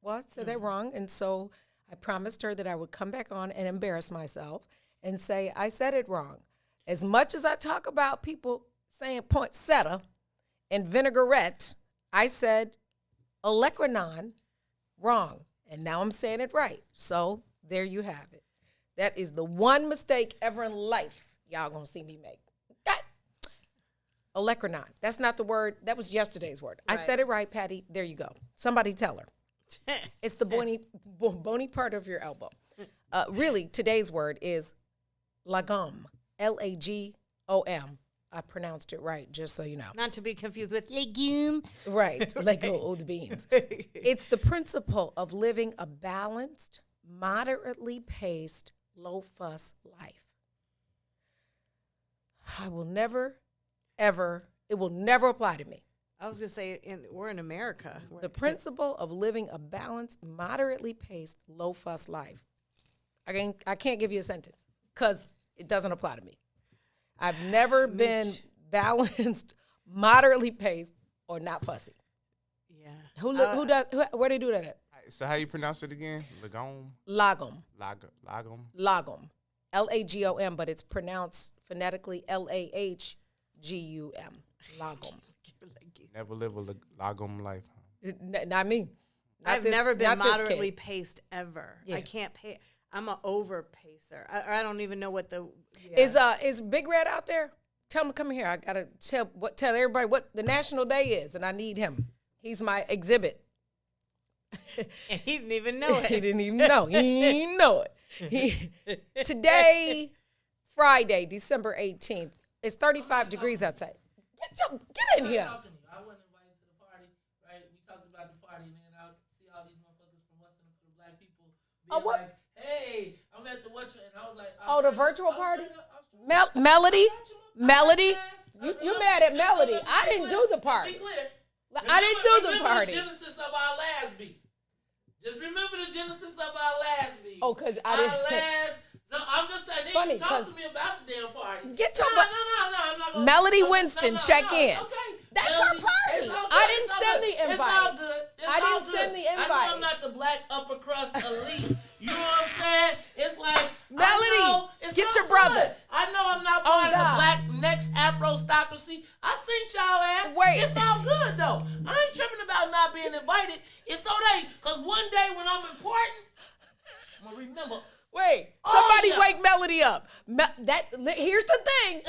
Well, I said that wrong, and so I promised her that I would come back on and embarrass myself and say I said it wrong. As much as I talk about people saying poinsettia and vinaigrette, I said olecranon wrong, and now I'm saying it right. So there you have it. That is the one mistake ever in life y'all gonna see me make. Olecranon. That's not the word. That was yesterday's word. Right. I said it right, Patty. There you go. Somebody tell her. It's the bony part of your elbow. Really, today's word is lagom. Lagom. I pronounced it right, just so you know. Not to be confused with legume. Right. Lego, the beans. It's the principle of living a balanced, moderately paced, low-fuss life. I will never, ever, it will never apply to me. I was going to say, we're in America. The principle of living a balanced, moderately paced, low-fuss life. I can't give you a sentence because it doesn't apply to me. I've never been balanced, moderately paced, or not fussy. Yeah. Where they do that at? So how you pronounce it again? Lagom? Lagom. Lagom? Lagom. Lagom, but it's pronounced phonetically Lahgum. Lagom. Never live a lagom life. Not me. I've never been moderately paced ever. Yeah. I can't pay. I'm an over pacer. I don't even know what the is Big Red out there? Tell him to come here. I gotta tell everybody what the national day is, and I need him. He's my exhibit. And he didn't even know it. He didn't even know. He didn't know it. Today, Friday, December 18th, it's 35 degrees outside. Get in here. I wasn't invited to the party, right? We talked about the party, and then I see all these motherfuckers from Western for the black people being like, hey, I'm at the what, and I was like, the virtual party? Melody? You mad at Melody. I didn't do the party. Be clear. I didn't do the party. The genesis of our last beat. Just remember the genesis of our last beat. Oh, because I didn't. So I'm just saying, it's funny talk to me about the damn party. Get your No, I'm not gonna, Melody Winston, check in. Okay. That's her party. I didn't send the invite. It's all good. I didn't send the invite. I know I'm not the black upper crust elite. You know what I'm saying? It's like, Melody, get your brother. I know I'm not part of the black next Afrostocracy. I seen y'all ass. Wait. It's all good, though. I ain't tripping about not being invited. It's so because one day when I'm important, I'm going to remember. Wait, somebody wake Melody up. Here's the thing.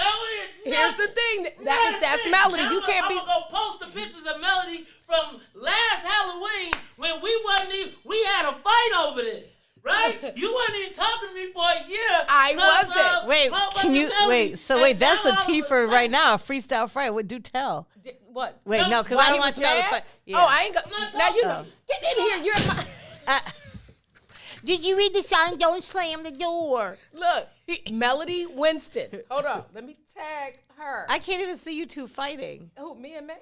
Here's the thing. That's Melody. You can't be. I'm gonna go post the pictures of Melody from last Halloween when we had a fight over this, right? You wasn't even talking to me for a year. I wasn't. Wait, can you wait? So wait, that's a teaser right now. A freestyle Friday. What? Do tell. What? Wait, no, because I don't want y'all to fight. Yeah. Oh, I ain't gonna. Now you know. Get in here. You're my. Did you read the song? Don't slam the door. Look, Melody Winston. Hold on. Let me tag her. I can't even see you two fighting. Who, me and May?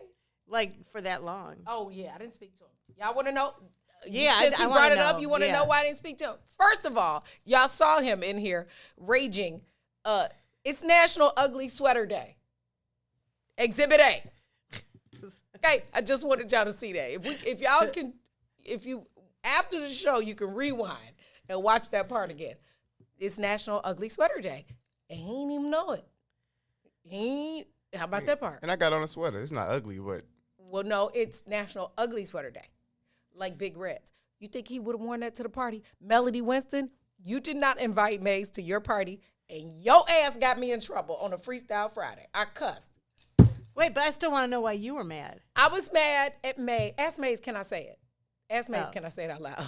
Like, for that long. Oh, yeah. I didn't speak to him. Y'all want to know? Yeah, Since he brought it up, you want to yeah. know why I didn't speak to him? First of all, y'all saw him in here raging. It's National Ugly Sweater Day. Exhibit A. Okay, I just wanted y'all to see that. If you after the show, you can rewind and watch that part again. It's National Ugly Sweater Day. And he ain't even know it. How about that part? And I got on a sweater. It's not ugly, but. Well, no, it's National Ugly Sweater Day. Like Big Reds. You think he would have worn that to the party? Melody Winston, you did not invite Maze to your party, and your ass got me in trouble on a Freestyle Friday. I cussed. Wait, but I still want to know why you were mad. I was mad at Maze. Ask Maze, can I say it? Ask Maze, can I say it out loud?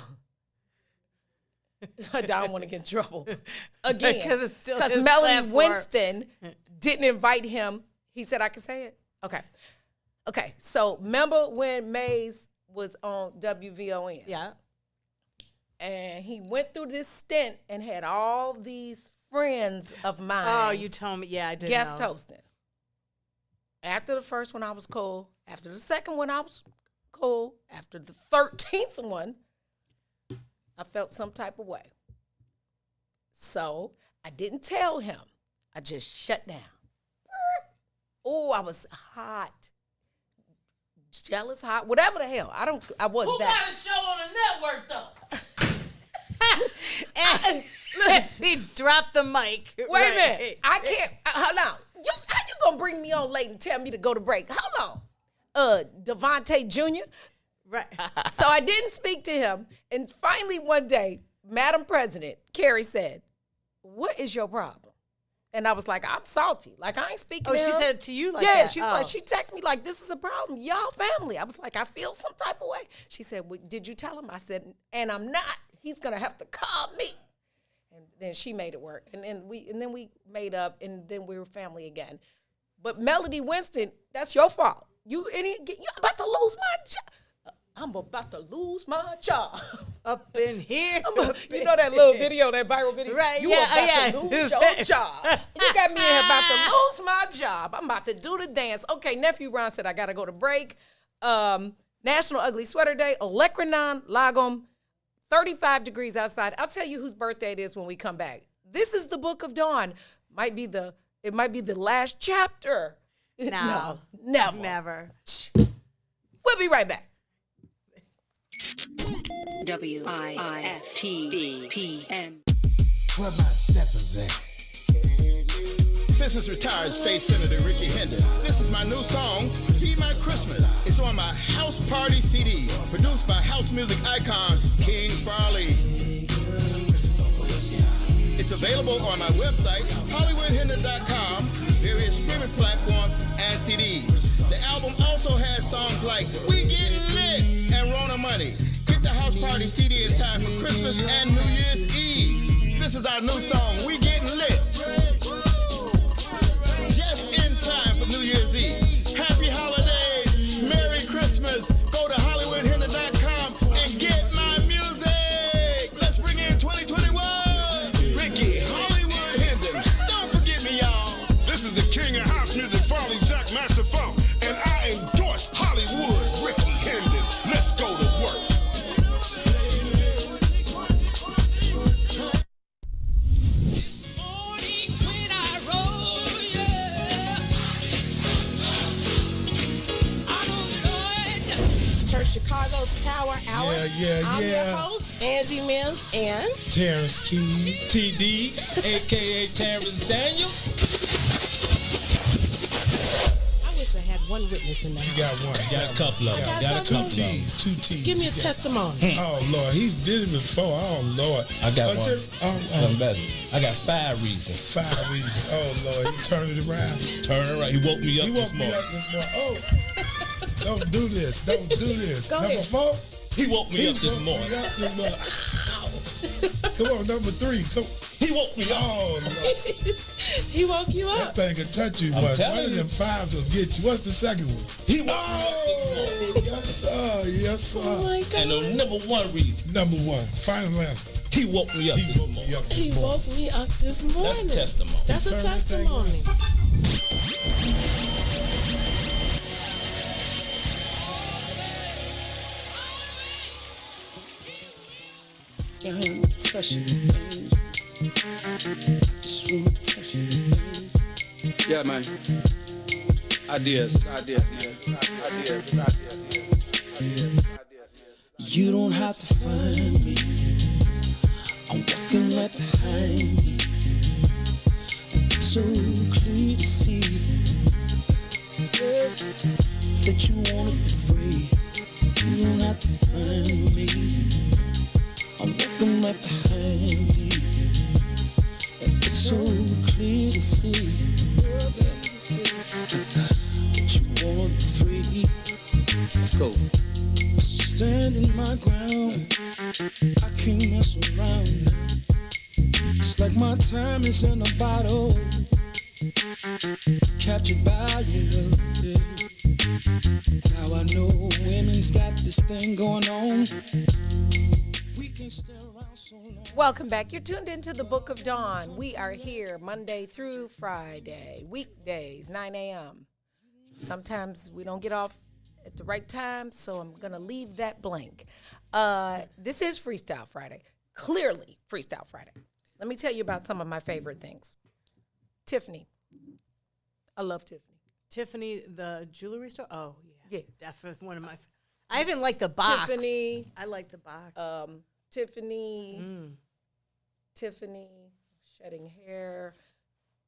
I don't want to get in trouble. Again. Because it's still because Melody Winston didn't invite him. He said I could say it? Okay, so remember when Maze was on WVON? Yeah. And he went through this stint and had all these friends of mine. Oh, you told me. Yeah, I did guest hosting. After the first one, I was cool. After the second one, I was cool. After the 13th one, I felt some type of way. So I didn't tell him. I just shut down. Oh, I was hot. Jealous, hot, whatever the hell. I was Who that. got a show on the network Drop the mic. Wait a minute. I can't. Hold on. How you gonna bring me on late and tell me to go to break? Hold on. Devontae Jr. Right. So I didn't speak to him. And finally one day, Madam President, Carrie said, "What is your problem?" And I was like, "I'm salty. Like, I ain't speaking to him." She said it to you like yeah, that? she was like, she texted me like, "This is a problem. Y'all family." I was like, "I feel some type of way." She said, "Well, did you tell him?" I said, "And I'm not. He's going to have to call me." And then she made it work. And then we made up, and then we were family again. But Melody Winston, that's your fault. You're about to lose my job. I'm about to lose my job. Up in here. You know that little video, that viral video? Right, You yeah, about to lose your job. You got me here about to lose my job. I'm about to do the dance. Okay, Nephew Ron said I got to go to break. National Ugly Sweater Day, Olecranon, Lagom, 35 degrees outside. I'll tell you whose birthday it is when we come back. This is the Book of Dawn. It might be the last chapter. No, never. Never. We'll be right back. WIIFTVPM. Where my steppers at? This is retired State Senator Ricky Hendricks. This is my new song, Be My Christmas. It's on my House Party CD, produced by house music icons King Farley. It's available on my website, HollywoodHendricks.com, various streaming platforms, and CDs. The album also has songs like We Getting Lit and Rona Money. Get the House Party CD in time for Christmas and New Year's Eve. This is our new song, We Getting Lit. Just in time for New Year's Eve. Happy holidays, Merry Christmas. Go to HollywoodHendricks.com and get my music. Let's bring in 2021. Ricky Hollywood Hendricks. Don't forget me, y'all. This is the king of house music, Farley Jack Master Funk, and I endorse Hollywood Ricky Hendricks. Let's go to work. Chicago's Power Hour. I'm your host, Angie Mims, and Terrence Keys, TD, a.k.a. Terrence Daniels. I wish I had one witness in the house. You got one. You got a couple of them. Got a couple T's. Two T's. Give me a testimony. Oh, Lord. He's did it before. Oh, Lord. I got one. Something better. I got 5 reasons. 5 reasons. Oh, Lord. He turned it around. Turn it around. He woke me up this morning. Oh. Don't do this. Don't do this. Go number ahead. 4? He woke me up this morning. Come on, number 3. Come. He woke me up. Oh, Lord. He woke you up. That thing could touch you, I'm but telling one of you. them 5s will get you. What's the second one? He woke me up this morning. Yes, sir. Yes, sir. Oh, my God. And the number 1 reason, Number 1. Final answer. he woke me up He this woke morning. me up this He morning. woke me up this morning. That's a testimony. That's a Turn that thing testimony. Yeah, man. Ideas, man. You don't have to find me. I'm walking right behind you. It's so clear to see that you wanna be free. You don't have to find me. I'm walking right behind you. It's so clear to see that you wanna be free. Let's go. Standing my ground, I can't mess around now. It's like my time is in a bottle, captured by your love, yeah. Now I know women's got this thing going on. We can't stay around so long. Welcome back. You're tuned into the Book of Dawn. We are here Monday through Friday, weekdays, 9 a.m. Sometimes we don't get off at the right time, so I'm going to leave that blank. This is Freestyle Friday. Clearly Freestyle Friday. Let me tell you about some of my favorite things. Tiffany. I love Tiffany. Tiffany, the jewelry store? Oh, yeah. Yeah. Definitely one of my I even like the box. Tiffany. I like the box. Tiffany. Tiffany. shedding hair,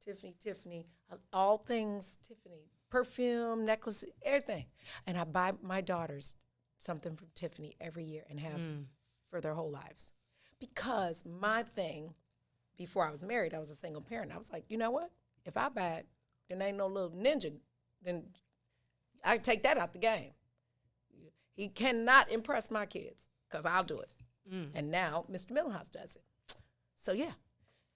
Tiffany, all things Tiffany, perfume, necklaces, everything. And I buy my daughters something from Tiffany every year and have for their whole lives. Because my thing, before I was married, I was a single parent. I was like, you know what? If I buy it, then ain't no little ninja, then I take that out the game. He cannot impress my kids because I'll do it. And now Mr. Milhouse does it. So yeah.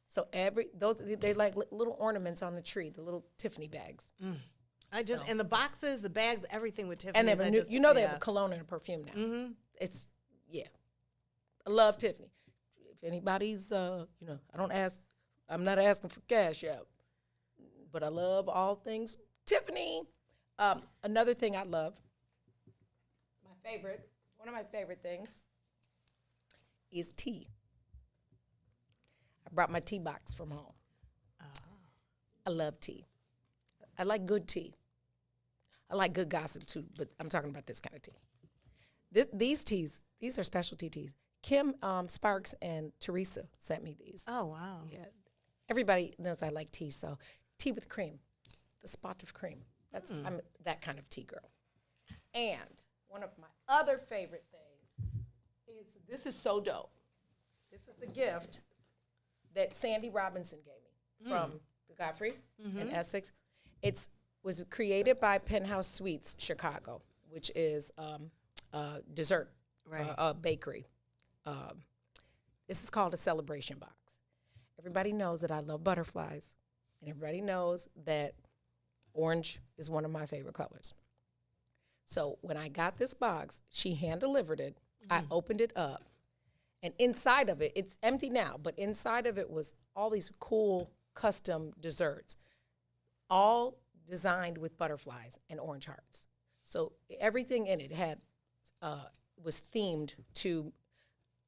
So they like little ornaments on the tree, the little Tiffany bags. And the boxes, the bags, everything with Tiffany. And they have they have a cologne and a perfume now. It's I love Tiffany. If anybody's I'm not asking for cash out, but I love all things Tiffany. Another thing I love, one of my favorite things is tea. I brought my tea box from home. I love tea. I like good tea. I like good gossip too, but I'm talking about this kind of tea. These teas, these are specialty teas. Kim Sparks and Teresa sent me these. Oh, wow. Yeah. Everybody knows I like tea, so tea with cream, the spot of cream. I'm that kind of tea girl. And one of my other favorite things is, this is so dope. This is a gift that Sandy Robinson gave me from the Godfrey in Essex. It was created by Penthouse Sweets Chicago, which is a dessert bakery. This is called a celebration box. Everybody knows that I love butterflies, and everybody knows that orange is one of my favorite colors. So when I got this box, she hand-delivered it. I opened it up, and inside of it, it's empty now, but inside of it was all these cool custom desserts, all designed with butterflies and orange hearts. So everything in it had was themed to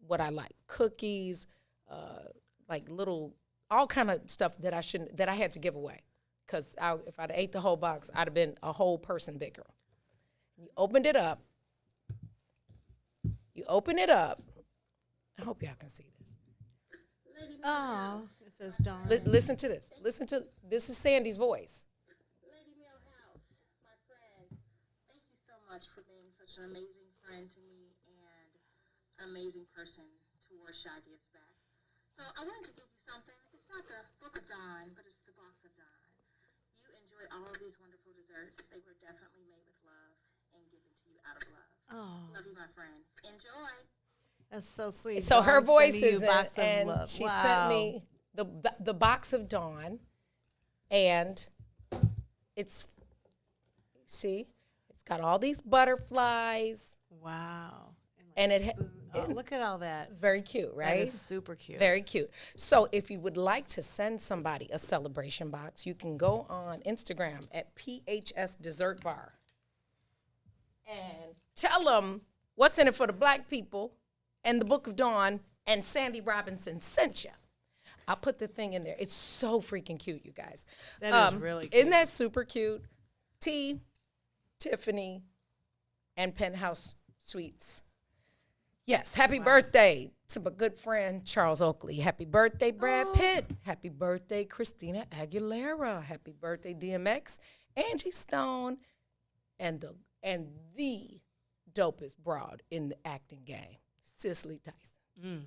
what I like: cookies, like little, all kind of stuff that I had to give away, because if I'd ate the whole box, I'd have been a whole person bigger. You opened it up. I hope y'all can see this. Oh, it says Dawn. Listen to this. This is Sandy's voice. Lady Milhouse, my friend, thank you so much for being such an amazing friend to me and an amazing person towards Shy Gives Back. So I wanted to give you something. It's not the Book of Dawn, but it's the Box of Dawn. You enjoy all of these wonderful desserts. They were definitely made with love and given to you out of love. Oh. Love you, my friend. Enjoy. That's so sweet. So her voice is box and of love. she sent me the Box of Dawn, and it's got all these butterflies. Wow. And look at all that. Very cute, right? That is super cute. Very cute. So if you would like to send somebody a celebration box, you can go on Instagram at PHS Dessert Bar and tell them what's in it for the black people and the Book of Dawn and Sandy Robinson sent you. I'll put the thing in there. It's so freaking cute, you guys. That is really cute. Isn't that super cute? T, Tiffany, and Penthouse Sweets. Yes, happy birthday to my good friend Charles Oakley. Happy birthday, Brad Pitt. Happy birthday, Christina Aguilera. Happy birthday, DMX, Angie Stone, and the dopest broad in the acting game, Cicely Tyson.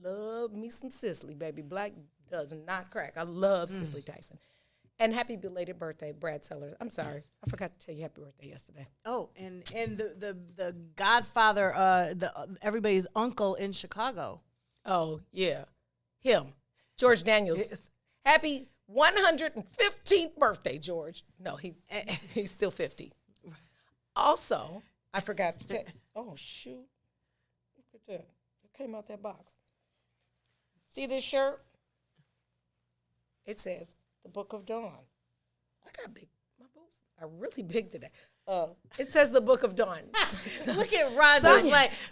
Love me some Cicely, baby. Black does not crack. I love Cicely Tyson. And happy belated birthday, Brad Sellers. I'm sorry, I forgot to tell you happy birthday yesterday. Oh, and the Godfather, everybody's uncle in Chicago. Oh yeah, him, George Daniels. Yes. Happy 115th birthday, George. No, he's still 50. Also, I forgot to tell. Oh shoot! Look at that. It came out that box. See this shirt? It says the Book of Dawn. I got big. My boobs are really big today. It says the Book of Dawn. Look at Ron. Sonya,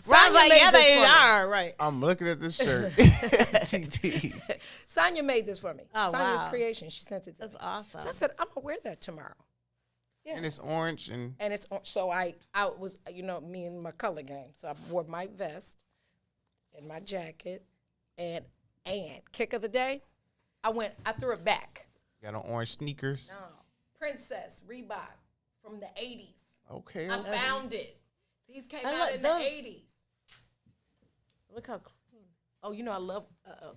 Ron's like, yeah, they are right. I'm looking at this shirt. Sonya made this for me. Oh, Sonya's wow. creation. She sent it to me. That's awesome. So I said, I'm gonna wear that tomorrow. Yeah. And it's orange and it's so I was, me and my color game. So I wore my vest and my jacket and kick of the day. I threw it back. Got on orange sneakers. No. Princess Reebok from the 80s. Okay. I found it. These came out in the 80s. Look how clean. Oh, you know I love,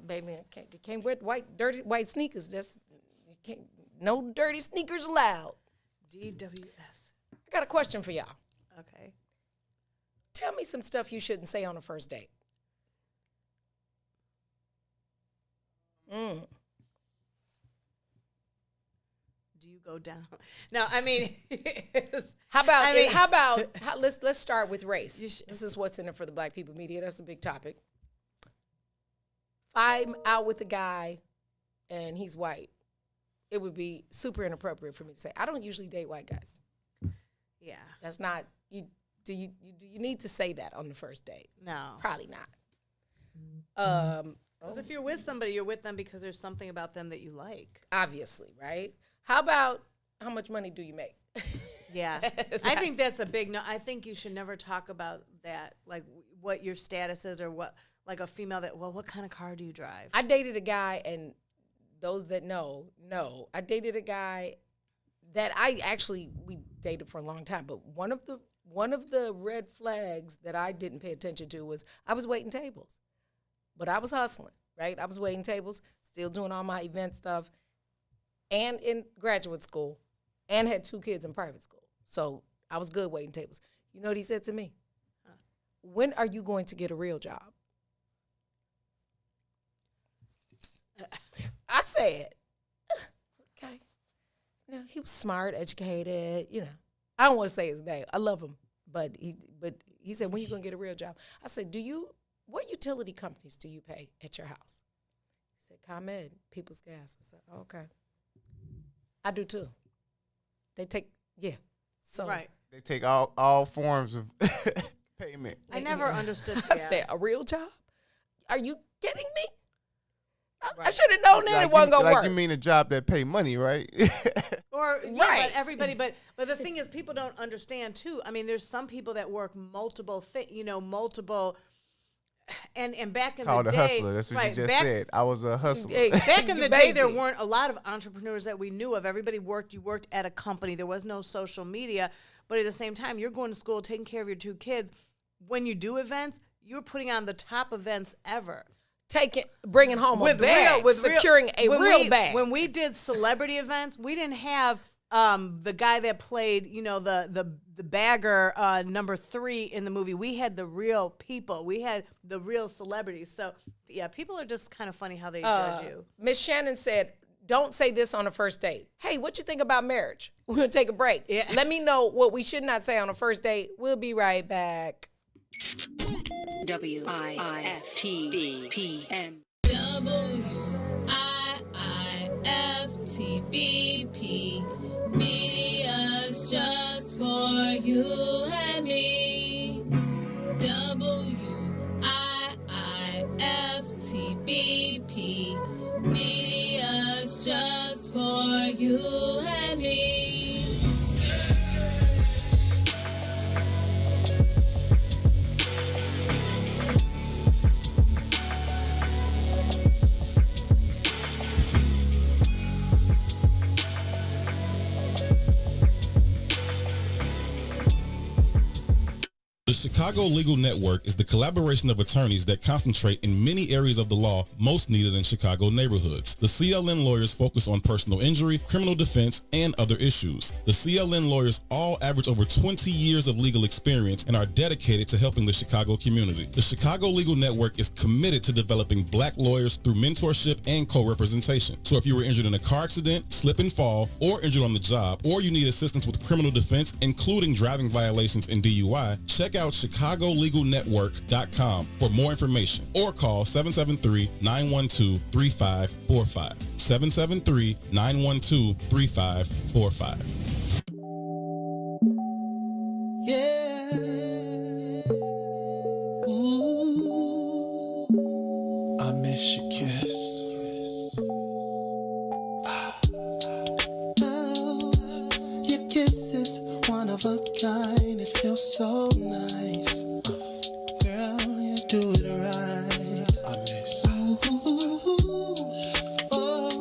baby. Can't wear dirty white sneakers. No dirty sneakers allowed. DWS. I got a question for y'all. Okay. Tell me some stuff you shouldn't say on a first date. Do you go down? No, I mean, let's start with race. This is what's in it for the Black People Media. That's a big topic. If I'm out with a guy and he's white, it would be super inappropriate for me to say, I don't usually date white guys. Yeah. That's not, do you need to say that on the first date? No. Probably not. Because if you're with somebody, you're with them because there's something about them that you like. Obviously, right? How about how much money do you make? Yeah. I think that's a big no. I think you should never talk about that, like what your status is or what, like a female that, well, what kind of car do you drive? I dated a guy, and those that know, I dated a guy that we dated for a long time, but one of the red flags that I didn't pay attention to was I was waiting tables. But I was hustling, right? I was waiting tables, still doing all my event stuff, and in graduate school, and had 2 kids in private school. So I was good waiting tables. You know what he said to me? When are you going to get a real job? I said, okay. You know, he was smart, educated, you know. I don't want to say his name. I love him. But he said, when are you going to get a real job? I said, what utility companies do you pay at your house? He said, ComEd, People's Gas. I said, okay. I do too. They take, yeah. So right. They take all forms of payment. I never understood that. I said, a real job? Are you kidding me? I should have known that it wasn't going to work. Like you mean a job that pay money, right? Or right. But everybody, but the thing is, people don't understand too. I mean, there's some people that work multiple and back in Called the day, a hustler. That's what you just said. I was a hustler. Back in the day, there weren't a lot of entrepreneurs that we knew of. Everybody worked. You worked at a company. There was no social media. But at the same time, you're going to school, taking care of your 2 kids. When you do events, you're putting on the top events ever. Bringing home a bag, securing a real bag. When we did celebrity events, we didn't have the guy that played, the bagger number 3 in the movie. We had the real people. We had the real celebrities. So, yeah, people are just kind of funny how they judge you. Miss Shannon said, don't say this on a first date. Hey, what you think about marriage? We're going to take a break. Yeah. Let me know what we should not say on a first date. We'll be right back. WIIFTBPM. WIIFTBP. Media's just for you and me. WIIFTBP. Media's just for you and me. The Chicago Legal Network is the collaboration of attorneys that concentrate in many areas of the law most needed in Chicago neighborhoods. The CLN lawyers focus on personal injury, criminal defense, and other issues. The CLN lawyers all average over 20 years of legal experience and are dedicated to helping the Chicago community. The Chicago Legal Network is committed to developing black lawyers through mentorship and co-representation. So if you were injured in a car accident, slip and fall, or injured on the job, or you need assistance with criminal defense, including driving violations and DUI, check out ChicagoLegalNetwork.com for more information or call 773-912-3545. 773-912-3545. Yeah. Ooh. I miss your kiss. Oh, your kiss is one of a kind. It feels so nice. Girl, you do it right. I miss. Ooh, oh,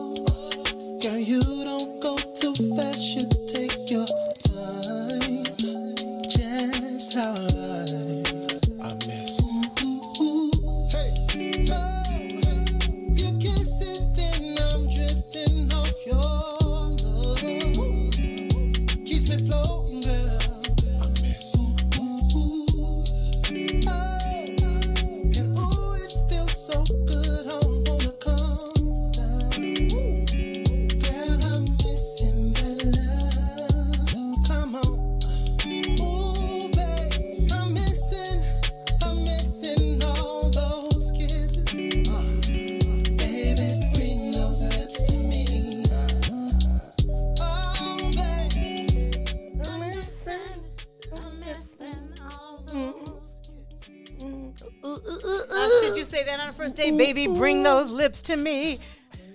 say that on a first date? Baby, bring those lips to me.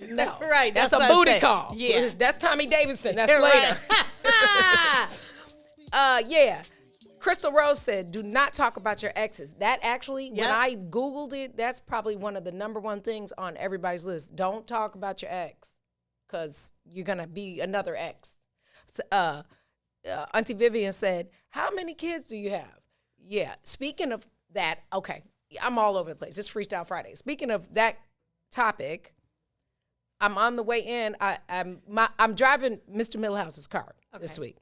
No. Right. That's a what I booty say. call. Yeah. That's Tommy Davidson. That's You're later. right. Yeah. Crystal Rose said, do not talk about your exes. That actually, when I Googled it, that's probably one of the number one things on everybody's list. Don't talk about your ex because you're going to be another ex. Auntie Vivian said, how many kids do you have? Yeah. Speaking of that, okay, I'm all over the place. It's Freestyle Friday. Speaking of that topic, I'm on the way in. I'm driving Mr. Milhouse's car this week.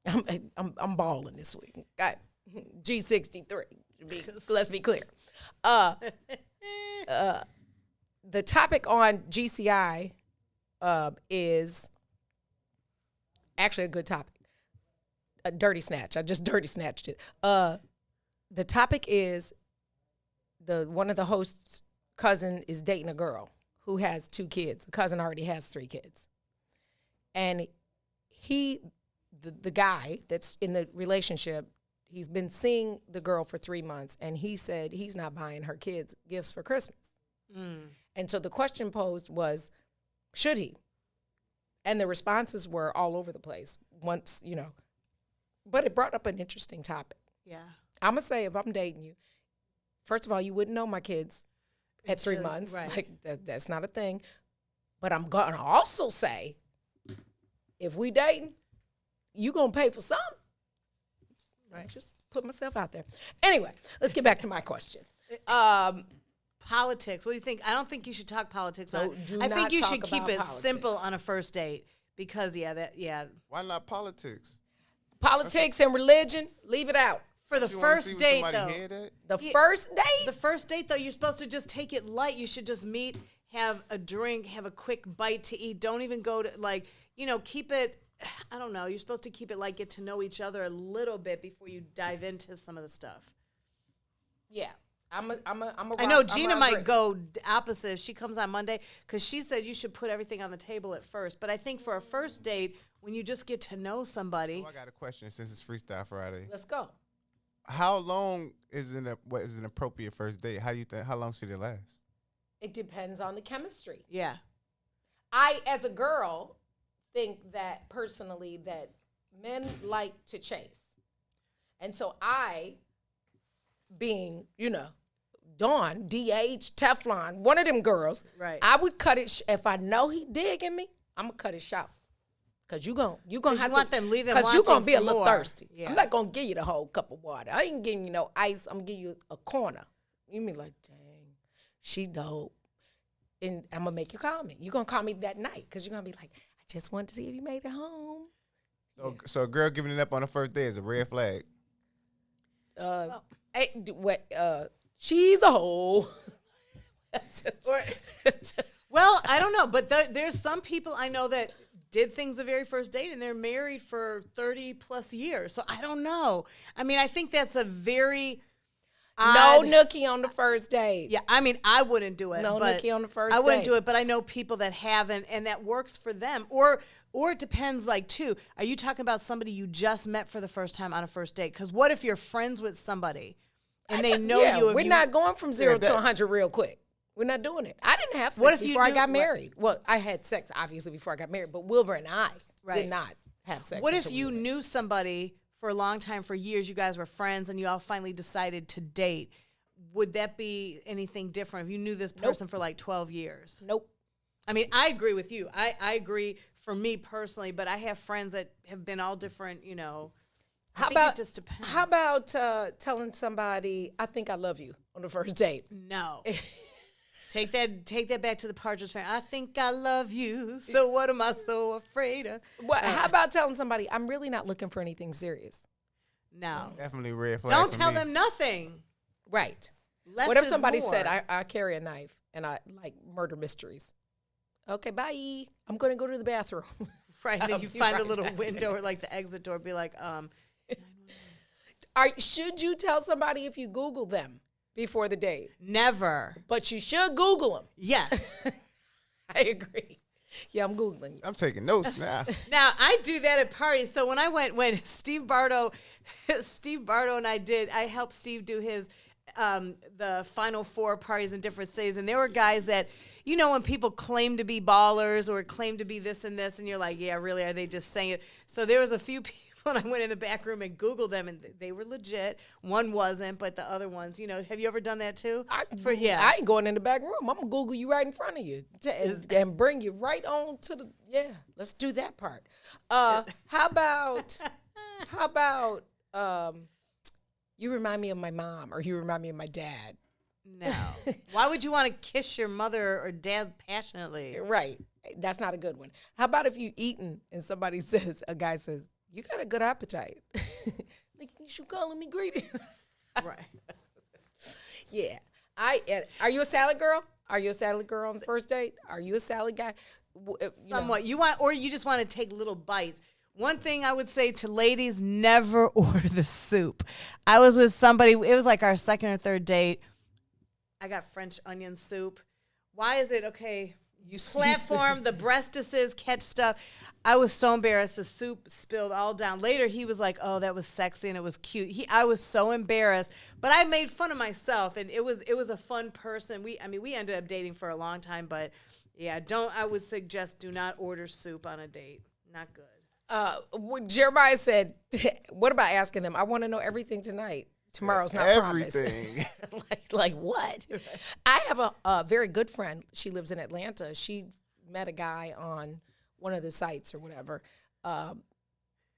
I'm balling this week. Got G63. Let's be clear. The topic on GCI is actually a good topic. A dirty snatch. I just dirty snatched it. The topic is one of the hosts' cousin is dating a girl who has 2 kids. The cousin already has 3 kids, and the guy that's in the relationship, he's been seeing the girl for 3 months, and he said he's not buying her kids gifts for Christmas. And so the question posed was, should he? And the responses were all over the place once, but it brought up an interesting topic. Yeah. I'm going to say, if I'm dating you, first of all, you wouldn't know my kids at 3 months. Right. Like, that's not a thing. But I'm going to also say, if we dating, you going to pay for something. Right. Just put myself out there. Anyway, let's get back to my question. Politics. What do you think? I don't think you should talk politics. No, I think you should keep it politics. simple on a first date because, Why not politics? Politics and religion, leave it out. For the first date, though. First date? The first date, though, you're supposed to just take it light. You should just meet, have a drink, have a quick bite to eat. Don't even go to, keep it, I don't know. You're supposed to keep it get to know each other a little bit before you dive into some of the stuff. Yeah. I know Gina might go opposite if she comes on Monday because she said you should put everything on the table at first. But I think for a first date, when you just get to know somebody. So I got a question since it's Freestyle Friday. Let's go. How long what is an appropriate first date? How do you think? How long should it last? It depends on the chemistry. Yeah. I, as a girl, think that personally that men like to chase. And so I, being, Dawn, DH, Teflon, one of them girls, right. I would cut it, if I know he digging me, I'm going to cut it short. Because you're going to have want them, leave them because you're going to be a little more. thirsty. Yeah. I'm not going to give you the whole cup of water. I ain't giving you no ice. I'm going to give you a corner. You mean like, dang, she dope. And I'm going to make you call me. You're going to call me that night because you're going to be like, I just wanted to see if you made it home. So a girl giving it up on the first day is a red flag. She's a hoe. Well, I don't know, but there's some people I know that did things the very first date and they're married for 30 plus years. So I don't know. I mean, I think that's a very odd. No nookie on the first date. Yeah, I mean, I wouldn't do it. No but nookie on the first date. I wouldn't do it, but I know people that haven't and that works for them. Or it depends, too. Are you talking about somebody you just met for the first time on a first date? Because what if you're friends with somebody and they know you? We're not going from 0 to 100 real quick. We're not doing it. I didn't have sex before I got married. Well, I had sex, obviously, before I got married, but Wilbur and I did not have sex. What if you knew somebody for a long time, for years, you guys were friends, and you all finally decided to date? Would that be anything different if you knew this person for 12 years? Nope. I mean, I agree with you. I agree for me personally, but I have friends that have been all different, How about, it just depends. How about telling somebody, I think I love you on the first date? No. Take that back to the Partridge Family. I think I love you, so what am I so afraid of? How about telling somebody, I'm really not looking for anything serious? No. Definitely red flag. Don't tell them nothing. Right. Less what if is somebody more. said, I carry a knife and I like murder mysteries? Okay, bye. I'm going to go to the bathroom. Right, and then you find the little window or the exit door, be like, should you tell somebody if you Google them before the date? Never. But you should Google them. Yes. I agree. Yeah, I'm Googling you. I'm taking notes now. Now, I do that at parties. So when Steve Bardo and I helped Steve do his the Final Four parties in different cities, and there were guys that, you know, when people claim to be ballers or claim to be this and this, and you're like, yeah, really, are they just saying it? So there was a few people, and I went in the back room and Googled them, and they were legit. One wasn't, but the other ones, you know, have you ever done that too? I ain't going in the back room. I'm going to Google you right in front of you and bring you right on to the, let's do that part. How about, you remind me of my mom or you remind me of my dad? No. Why would you want to kiss your mother or dad passionately? Right. That's not a good one. How about if you eating and somebody says, a guy says, you got a good appetite. Like, you calling me greedy? Right. Yeah. Are you a salad girl? Are you a salad girl on the first date? Are you a salad guy? Somewhat. You want, or you just want to take little bites. One thing I would say to ladies, never order the soup. I was with somebody, it was like our second or third date. I got French onion soup. Why is it, okay, you platform, the breastises, catch stuff. I was so embarrassed. The soup spilled all down. Later, he was like, oh, that was sexy and it was cute. I was so embarrassed, but I made fun of myself, and it was a fun person. We ended up dating for a long time, but yeah, I would suggest do not order soup on a date. Not good. Jeremiah said, what about asking them, I want to know everything tonight. Tomorrow's not everything. Promised. like what? I have a very good friend. She lives in Atlanta. She met a guy on one of the sites or whatever,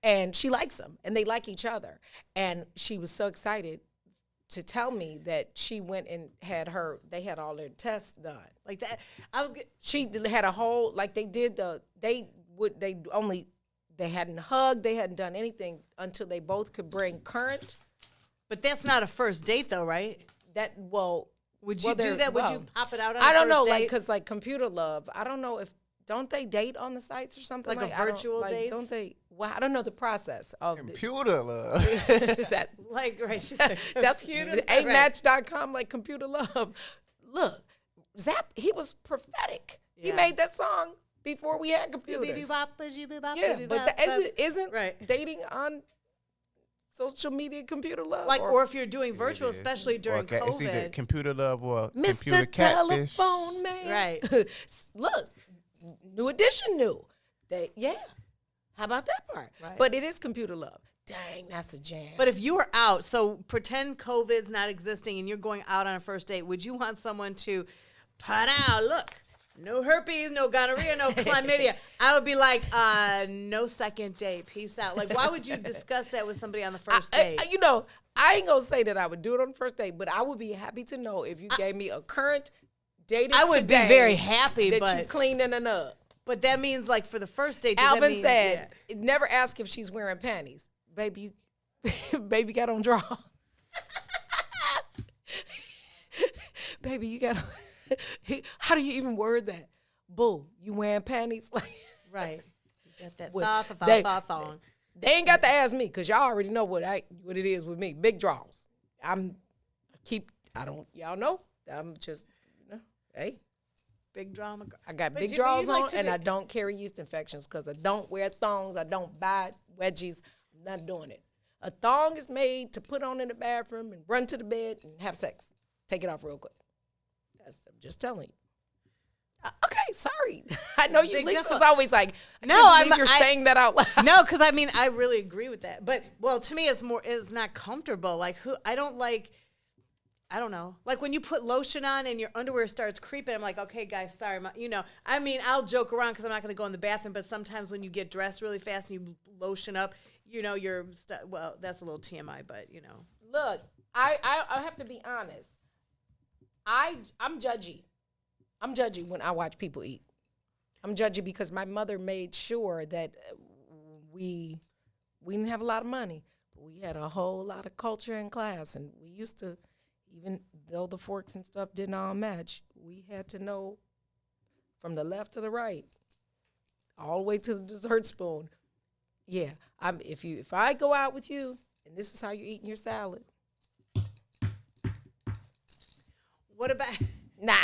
and she likes him, and they like each other. And she was so excited to tell me that she went and they had all their tests done. Like that, she had a whole, like they hadn't hugged, they hadn't done anything until they both could bring current. But that's not a first date, though, right? Would you do that? Would you pop it out on I a don't first know, date? like, because, like, Computer Love, I don't know if, don't they date on the sites or something? Like a virtual date? Don't they? Well, I don't know the process of Computer Love. that. Like, right, she said that's amatch.com, like Computer Love. Look, Zap, he was prophetic. Yeah. He made that song before we had computers. Yeah, but isn't dating on social media Computer Love? Like, or if you're doing virtual, especially during COVID. It's either Computer Love or Mr. Computer Catfish. Telephone Man. Right. Look, New Edition knew. How about that part? Right. But it is Computer Love. Dang, that's a jam. But if you were out, so pretend COVID's not existing and you're going out on a first date, would you want someone to put out, look, no herpes, no gonorrhea, no chlamydia? I would be like, no second date. Peace out. Like, why would you discuss that with somebody on the first date? I ain't going to say that I would do it on the first date, but I would be happy to know if you gave me a current dating I would be very happy, that you cleaning it up. But that means, like, for the first date, Alvin said, never ask if she's wearing panties. Baby, baby got on draw. Baby, you got on. How do you even word that? Boo, you wearing panties? Right. You got that thong. They ain't got to ask me, because y'all already know what it is with me. Big draws. Y'all know. I'm just, hey. Big drama. I got big draws on, and I don't carry yeast infections because I don't wear thongs. I don't buy wedgies. I'm not doing it. A thong is made to put on in the bathroom and run to the bed and have sex. Take it off real quick. I'm just telling you. Okay, sorry. I know you. Lisa's always like, you're saying that out loud. No, because I really agree with that. But to me, it's not comfortable. Like, I don't know. Like when you put lotion on and your underwear starts creeping, I'm like, okay, guys, sorry. I'll joke around because I'm not going to go in the bathroom. But sometimes when you get dressed really fast and you lotion up, that's a little TMI, but Look, I have to be honest. I'm judgy. I'm judgy when I watch people eat. I'm judgy because my mother made sure that we didn't have a lot of money, but we had a whole lot of culture and class, and we used to. Even though the forks and stuff didn't all match, we had to know from the left to the right, all the way to the dessert spoon. Yeah, if I go out with you and this is how you're eating your salad. What about? Nah.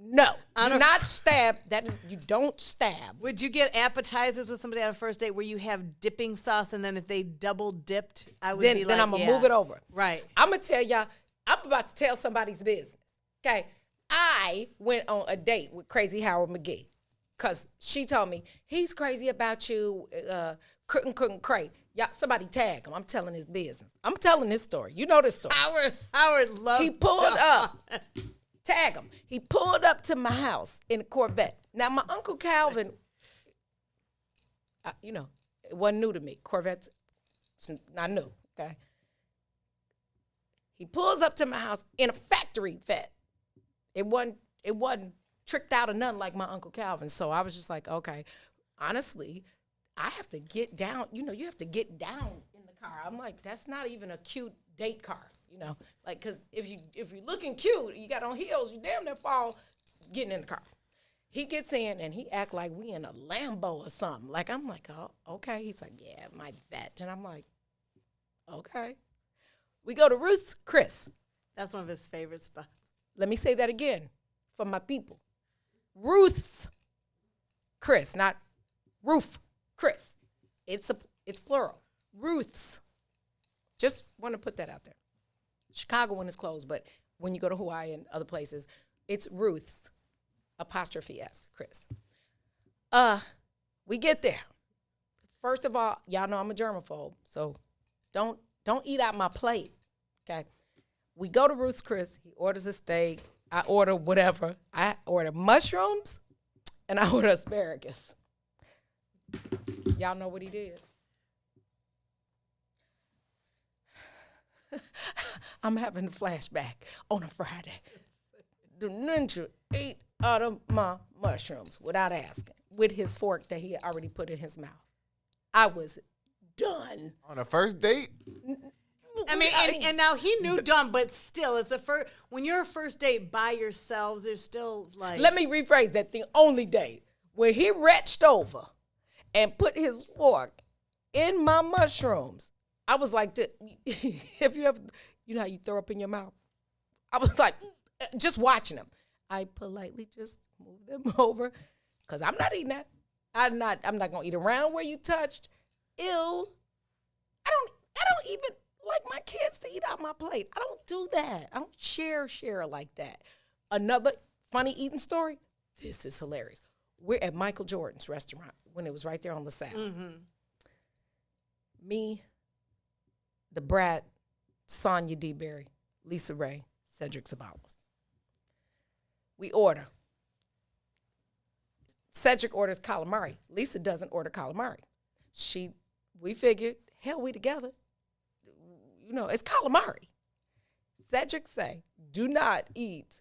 No. Do not stab. That is, you don't stab. Would you get appetizers with somebody on a first date where you have dipping sauce, and then if they double dipped, I would be like, then I'm gonna move it over. Right. I'm gonna tell y'all. I'm about to tell somebody's business. Okay. I went on a date with Crazy Howard McGee because she told me he's crazy about you, couldn't crate. Y'all, somebody tag him. I'm telling his business. I'm telling this story. You know this story. Howard loved. He pulled up. Tag him. He pulled up to my house in a Corvette. Now my Uncle Calvin, it wasn't new to me. Corvettes, not new. Okay. He pulls up to my house in a factory vet. It wasn't tricked out or nothing like my Uncle Calvin. So I was just like, okay, honestly, I have to get down. You have to get down in the car. I'm like, that's not even a cute date car, like, because if you're looking cute, you got on heels, you damn near fall getting in the car. He gets in and he act like we in a Lambo or something. Like, I'm like, oh, okay. He's like, yeah, my vet. And I'm like, okay. We go to Ruth's Chris. That's one of his favorite spots. Let me say that again for my people. Ruth's Chris, not Roof Chris. It's plural. Ruth's. Just want to put that out there. Chicago one is closed, but when you go to Hawaii and other places, it's Ruth's 'S, Chris. We get there. First of all, y'all know I'm a germaphobe, so don't eat out my plate, okay? We go to Ruth's Chris. He orders a steak. I order whatever. I order mushrooms, and I order asparagus. Y'all know what he did. I'm having a flashback on a Friday. The ninja ate out of my mushrooms without asking, with his fork that he had already put in his mouth. I was done. On a first date? I mean, and now he knew done, but still, it's when you're a first date by yourselves, there's still like. Let me rephrase that. The only date when he reached over and put his fork in my mushrooms, I was like, if you ever, how you throw up in your mouth? I was like, just watching him. I politely just moved them over because I'm not eating that. I'm not gonna eat around where you touched. Ew. I don't even like my kids to eat out my plate. I don't do that. I don't share like that. Another funny eating story. This is hilarious. We're at Michael Jordan's restaurant when it was right there on LaSalle. Mm-hmm. Me, the brat, Sonia D. Berry, Lisa Ray, Cedric Sabalos. We order. Cedric orders calamari. Lisa doesn't order calamari. We figured, hell, we together. It's calamari. Cedric say, do not eat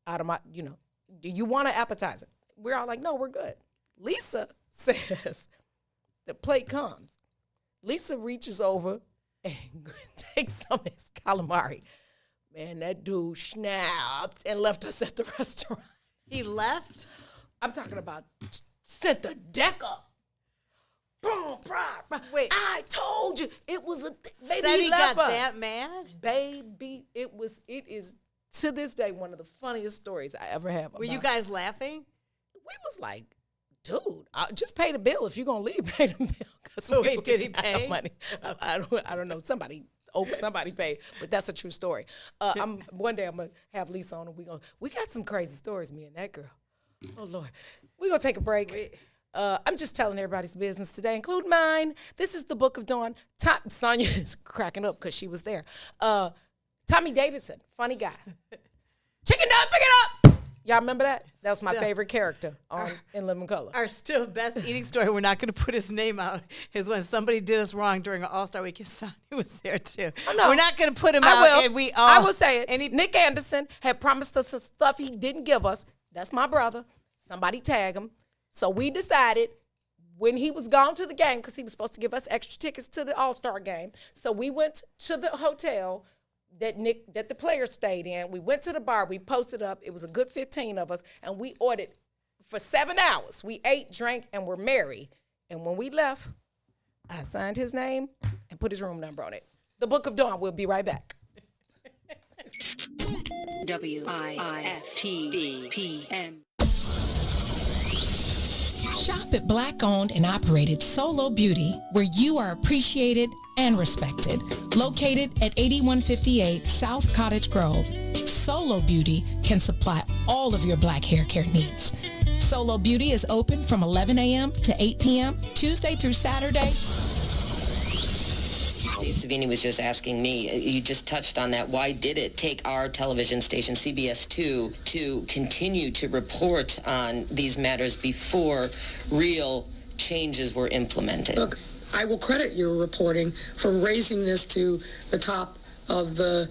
out of my, do you want an appetizer? We're all like, no, we're good. Lisa says, the plate comes. Lisa reaches over and takes some of his calamari. Man, that dude snapped and left us at the restaurant. He left? I'm talking about set the deck up. Boom, wait. I told you it was a baby. Said he got us. That mad? Baby, it is to this day one of the funniest stories I ever have. Were you guys laughing? We was like, dude, I'll just pay the bill. If you're gonna leave, pay the bill. So wait, did he pay? No money. I don't know. Somebody paid, but that's a true story. One day I'm gonna have Lisa on and we got some crazy stories, me and that girl. Oh Lord. We're gonna take a break. I'm just telling everybody's business today, including mine. This is the Book of Dawn. Sonia is cracking up because she was there. Tommy Davidson, funny guy. Chicken nut, pick it up. Y'all remember that? That was my favorite character in Living Color. Our still best eating story, we're not going to put his name out, is when somebody did us wrong during an All-Star Weekend. Sonny was there too. Oh, no. We're not going to put him out. And I will say it. And Nick Anderson had promised us some stuff he didn't give us. That's my brother. Somebody tag him. So we decided when he was gone to the game, because he was supposed to give us extra tickets to the All-Star game. So we went to the hotel that the players stayed in. We went to the bar. We posted up. It was a good 15 of us, and we ordered for 7 hours. We ate, drank, and were merry. And when we left, I signed his name and put his room number on it. The Book of Dawn. We'll be right back. WIFTBPM. Shop at Black-owned and operated Solo Beauty, where you are appreciated and respected. Located at 8158 South Cottage Grove, Solo Beauty can supply all of your black hair care needs. Solo Beauty is open from 11 a.m. to 8 p.m., Tuesday through Saturday. Dave Savini was just asking me, you just touched on that. Why did it take our television station, CBS2, to continue to report on these matters before real changes were implemented? Look, I will credit your reporting for raising this to the top of the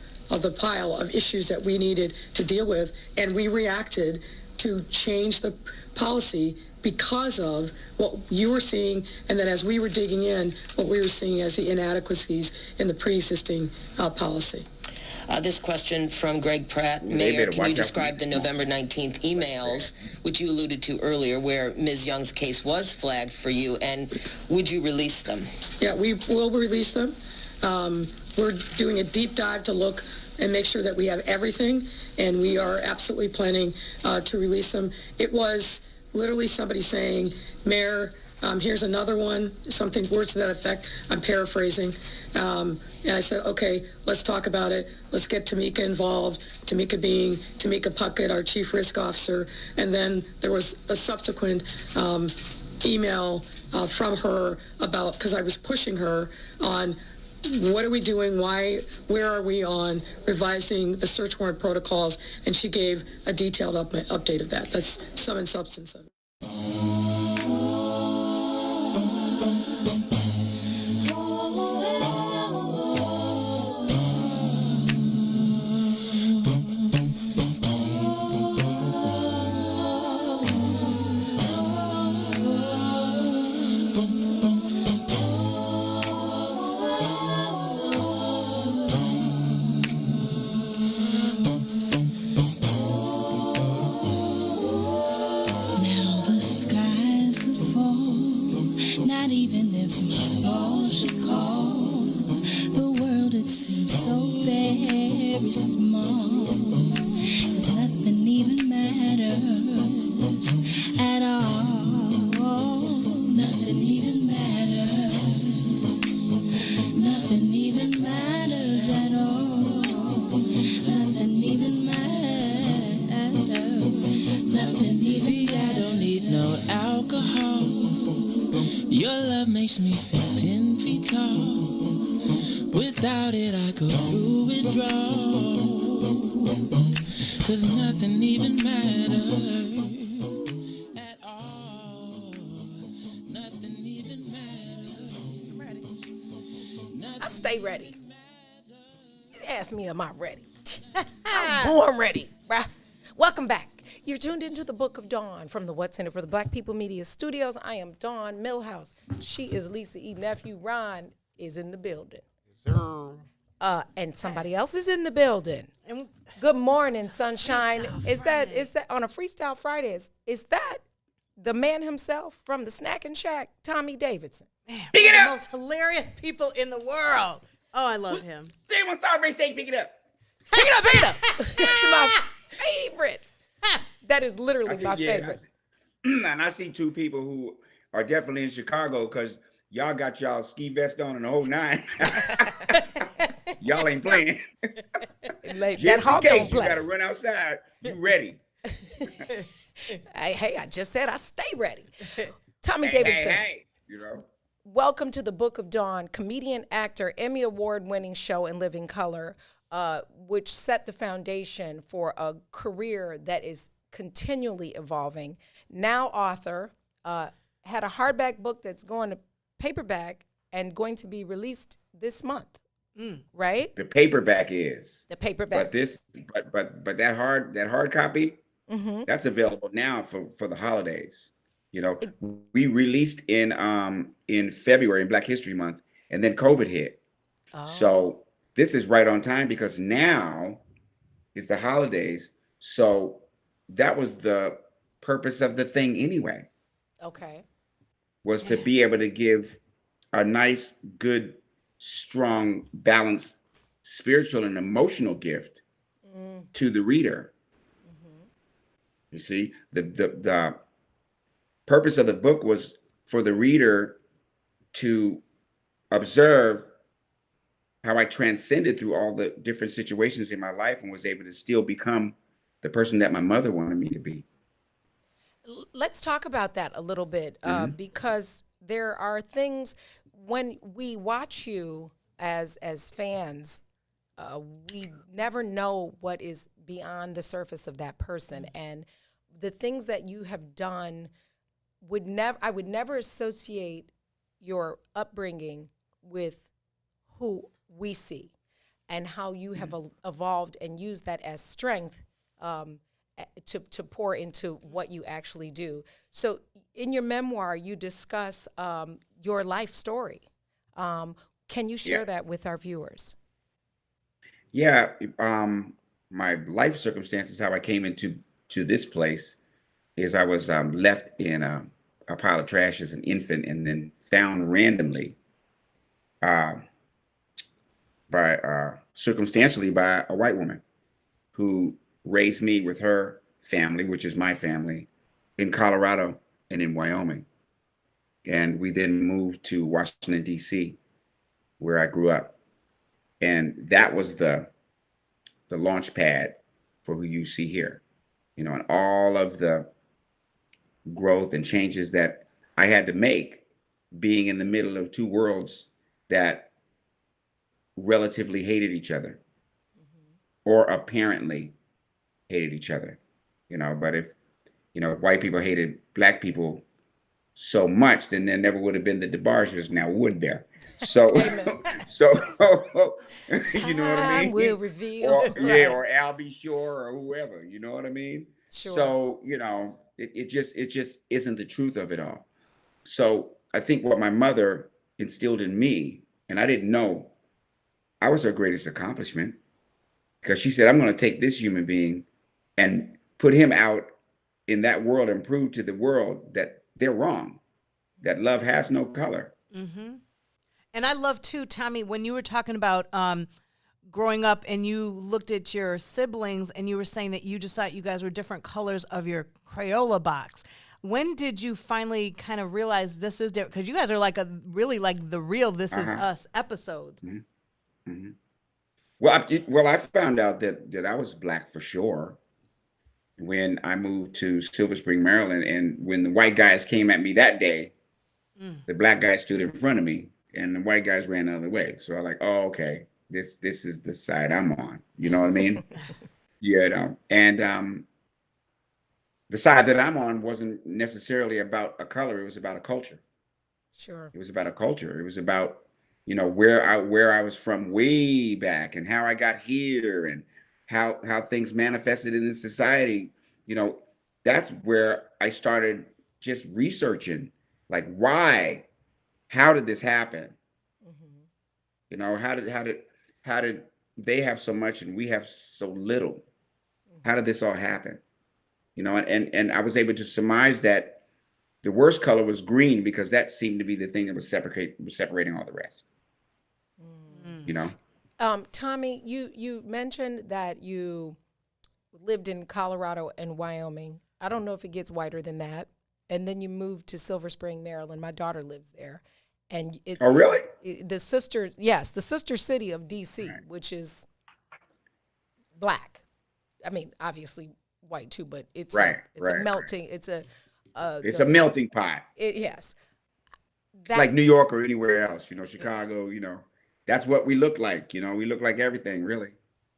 pile of issues that we needed to deal with, and we reacted to change the policy because of what you were seeing, and then as we were digging in, what we were seeing as the inadequacies in the pre-existing policy. This question from Greg Pratt. Mayor, can you describe the November 19th emails, which you alluded to earlier, where Ms. Young's case was flagged for you, and would you release them? Yeah, we will release them. We're doing a deep dive to look and make sure that we have everything, and we are absolutely planning to release them. It was literally somebody saying, Mayor, here's another one, something, words to that effect. I'm paraphrasing. And I said, okay, let's talk about it. Let's get Tamika involved. Tamika being Tamika Puckett, our chief risk officer. And then there was a subsequent email from her about, because I was pushing her on what are we doing, where are we on revising the search warrant protocols, and she gave a detailed update of that. That's sum and substance of it. Am I ready? I'm born ready, bruh. Welcome back. You're tuned into the Book of Dawn from the What Center for the Black People Media Studios. I am Dawn Milhouse. She is Lisa E. Nephew. Ron is in the building. Yes, sir. And somebody else is in the building. Good morning, sunshine. Is that on a Freestyle Friday? Is that the man himself from the Snacking Shack, Tommy Davidson? Man, one of the most hilarious people in the world. Oh, I love him. Stay on Strawberry Steak, pick it up. Pick it up, pick it up. That's my favorite. That is literally my favorite. And I see two people who are definitely in Chicago because y'all got y'all ski vest on and the whole nine. Y'all ain't playing. Just in case you got to run outside, you ready. Hey, I just said I stay ready. Tommy Davidson. Hey, you know. Welcome to the Book of Dawn, comedian, actor, Emmy Award-winning show in living color, which set the foundation for a career that is continually evolving. Now author, had a hardback book that's going to paperback and going to be released this month, right? The paperback is. The paperback. But that hard copy, that's available now for the holidays. You know, we released in February, in Black History Month, and then COVID hit. Oh. So this is right on time because now it's the holidays. So that was the purpose of the thing anyway. Okay. Was to be able to give a nice, good, strong, balanced spiritual and emotional gift to the reader. You see, the purpose of the book was for the reader to observe how I transcended through all the different situations in my life and was able to still become the person that my mother wanted me to be. Let's talk about that a little bit, because there are things when we watch you as fans, we never know what is beyond the surface of that person, and the things that you have done I would never associate your upbringing with who we see, and how you have evolved and used that as strength to pour into what you actually do. So in your memoir, you discuss your life story. Can you share that with our viewers? Yeah. My life circumstances, how I came into this place, is I was left in a pile of trash as an infant, and then found randomly circumstantially by a white woman who raised me with her family, which is my family, in Colorado and in Wyoming. And we then moved to Washington, D.C., where I grew up. And that was the launch pad for who you see here, and all of the growth and changes that I had to make, being in the middle of two worlds that relatively hated each other, or apparently hated each other, but if, white people hated black people so much, then there never would have been the DeBarges now, would there? So, so you know what I mean? Will reveal. Or Al B. Shore or whoever, you know what I mean? Sure. So, it just isn't the truth of it all. So I think what my mother instilled in me, and I didn't know, I was her greatest accomplishment, because she said, I'm going to take this human being and put him out in that world and prove to the world that they're wrong, that love has no color. Mm-hmm. And I love too, Tommy, when you were talking about growing up and you looked at your siblings and you were saying that you just thought you guys were different colors of your Crayola box. When did you finally kind of realize this is different? Because you guys are like really like the real This Is Us episodes. Mm-hmm. Mm-hmm. Well, I found out that I was black for sure when I moved to Silver Spring, Maryland. And when the white guys came at me that day, the black guys stood in front of me and the white guys ran the other way. So I'm like, oh, okay, this is the side I'm on. You know what I mean? And the side that I'm on wasn't necessarily about a color. It was about a culture. Sure. It was about a culture. It was about, where I was from way back, and how I got here, and how things manifested in this society. That's where I started just researching, like, why, how did this happen? How did they have so much and we have so little? How did this all happen? And I was able to surmise that the worst color was green, because that seemed to be the thing that was separating all the rest. Tommy, you mentioned that you lived in Colorado and Wyoming. I don't know if it gets whiter than that. And then you moved to Silver Spring, Maryland. My daughter lives there. And oh, really? The sister city of D.C., right, which is black. I mean, obviously white too, but it's a melting. It's a melting pot. Yes. Like New York or anywhere else, Chicago, that's what we look like. We look like everything, really.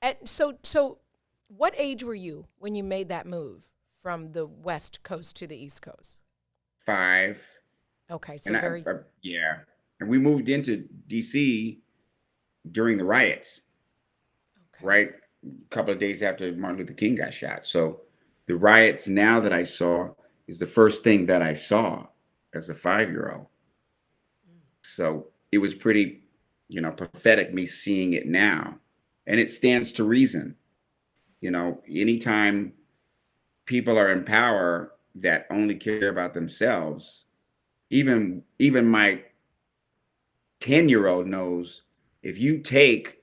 And so what age were you when you made that move from the West Coast to the East Coast? 5. Okay, so yeah. And we moved into D.C. during the riots, right? A couple of days after Martin Luther King got shot. So the riots now that I saw is the first thing that I saw as a 5-year-old. So it was pretty, prophetic, me seeing it now. And it stands to reason. Anytime people are in power that only care about themselves, even my 10-year-old knows, if you take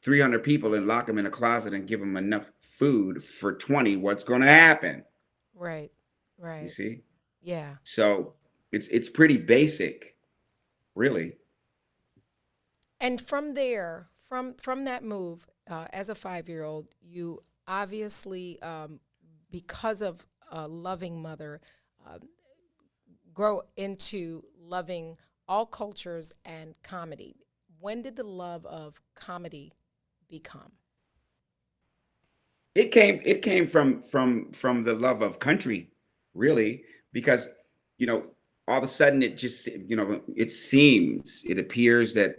300 people and lock them in a closet and give them enough food for 20, what's going to happen? Right. You see? Yeah. So it's pretty basic, really. And from from that move as a 5-year-old, you obviously, because of a loving mother, grow into loving all cultures and comedy. When did the love of comedy become? It came from the love of country, really, because all of a sudden it just it appears that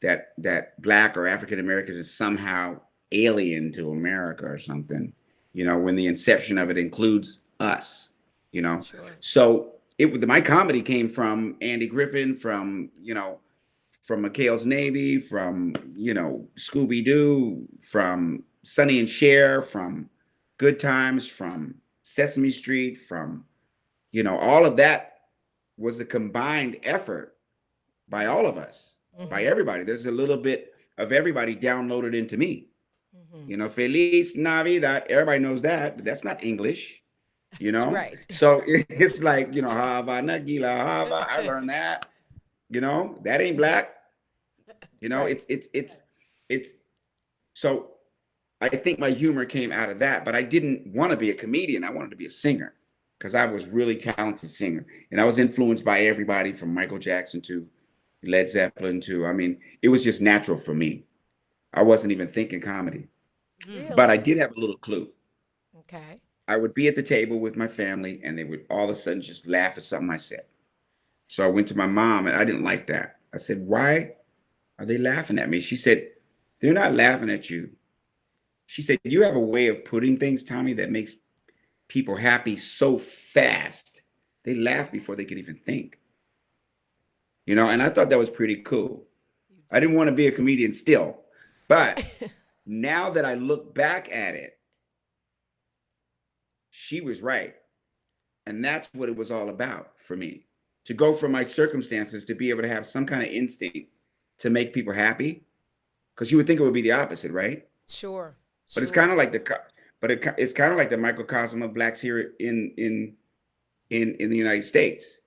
that Black or African American is somehow alien to America or something. When the inception of it includes us. Sure. So my comedy came from Andy Griffin, from McHale's Navy, from Scooby Doo, from Sonny and Cher, from Good Times, from Sesame Street, from all of that was a combined effort by all of us, by everybody. There's a little bit of everybody downloaded into me. Feliz Navidad. Everybody knows that, but that's not English. Right. So it's like Hava Nagila Hava. I learned that. That ain't Black. Right. It's so I think my humor came out of that, but I didn't want to be a comedian. I wanted to be a singer because I was really talented singer, and I was influenced by everybody from Michael Jackson to Led Zeppelin to, it was just natural for me. I wasn't even thinking comedy, Really? but I did have a little clue. Okay. I would be at the table with my family, and they would all of a sudden just laugh at something I said. So I went to my mom, and I didn't like that. I said, "Why are they laughing at me?" She said, "They're not laughing at you." She said, "You have a way of putting things, Tommy, that makes people happy so fast. They laugh before they could even think." And I thought that was pretty cool. I didn't want to be a comedian still, but now that I look back at it, she was right. And that's what it was all about for me. To go from my circumstances to be able to have some kind of instinct to make people happy. Because you would think it would be the opposite, right? Sure. But it's kind of like it's kind of like the microcosm of Blacks here in the United States.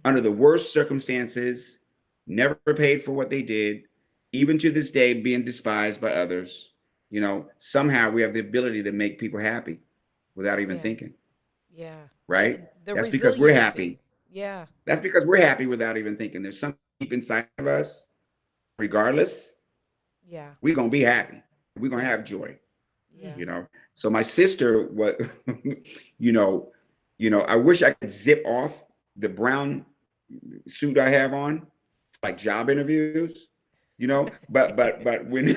Under the worst circumstances, never paid for what they did, even to this day being despised by others. Somehow we have the ability to make people happy without even thinking. Yeah. Right? The That's because we're resiliency. happy. Yeah. That's because we're happy without even thinking. There's something deep inside of us, regardless. Yeah. We're going to be happy. We're going to have joy. Yeah. So my sister, I wish I could zip off the brown suit I have on, like job interviews, but when I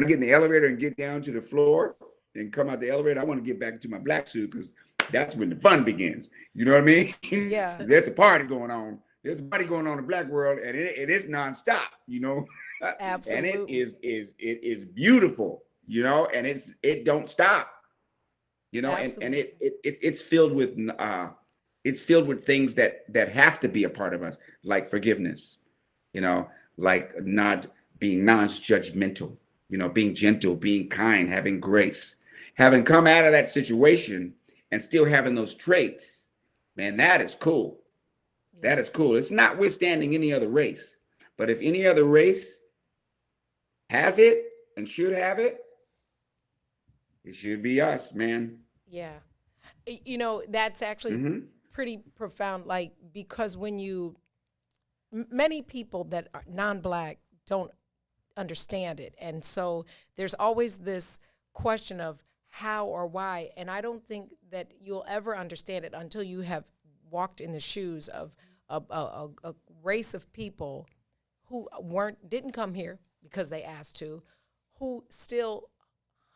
get in the elevator and get down to the floor and come out the elevator, I want to get back into my black suit because that's when the fun begins. You know what I mean? Yeah. There's a party going on. There's a party going on in the black world, and it is nonstop. Absolutely. And it is beautiful. And it don't stop. And it's filled with things that have to be a part of us, like forgiveness, like not being non-judgmental, being gentle, being kind, having grace, having come out of that situation and still having those traits. Man, that is cool. That is cool. It's notwithstanding any other race, but if any other race has it and should have it, it should be us, man. Yeah. That's actually pretty profound, because when many people that are non-Black don't understand it. And so there's always this question of how or why. And I don't think that you'll ever understand it until you have walked in the shoes of a race of people who didn't come here because they asked to, who still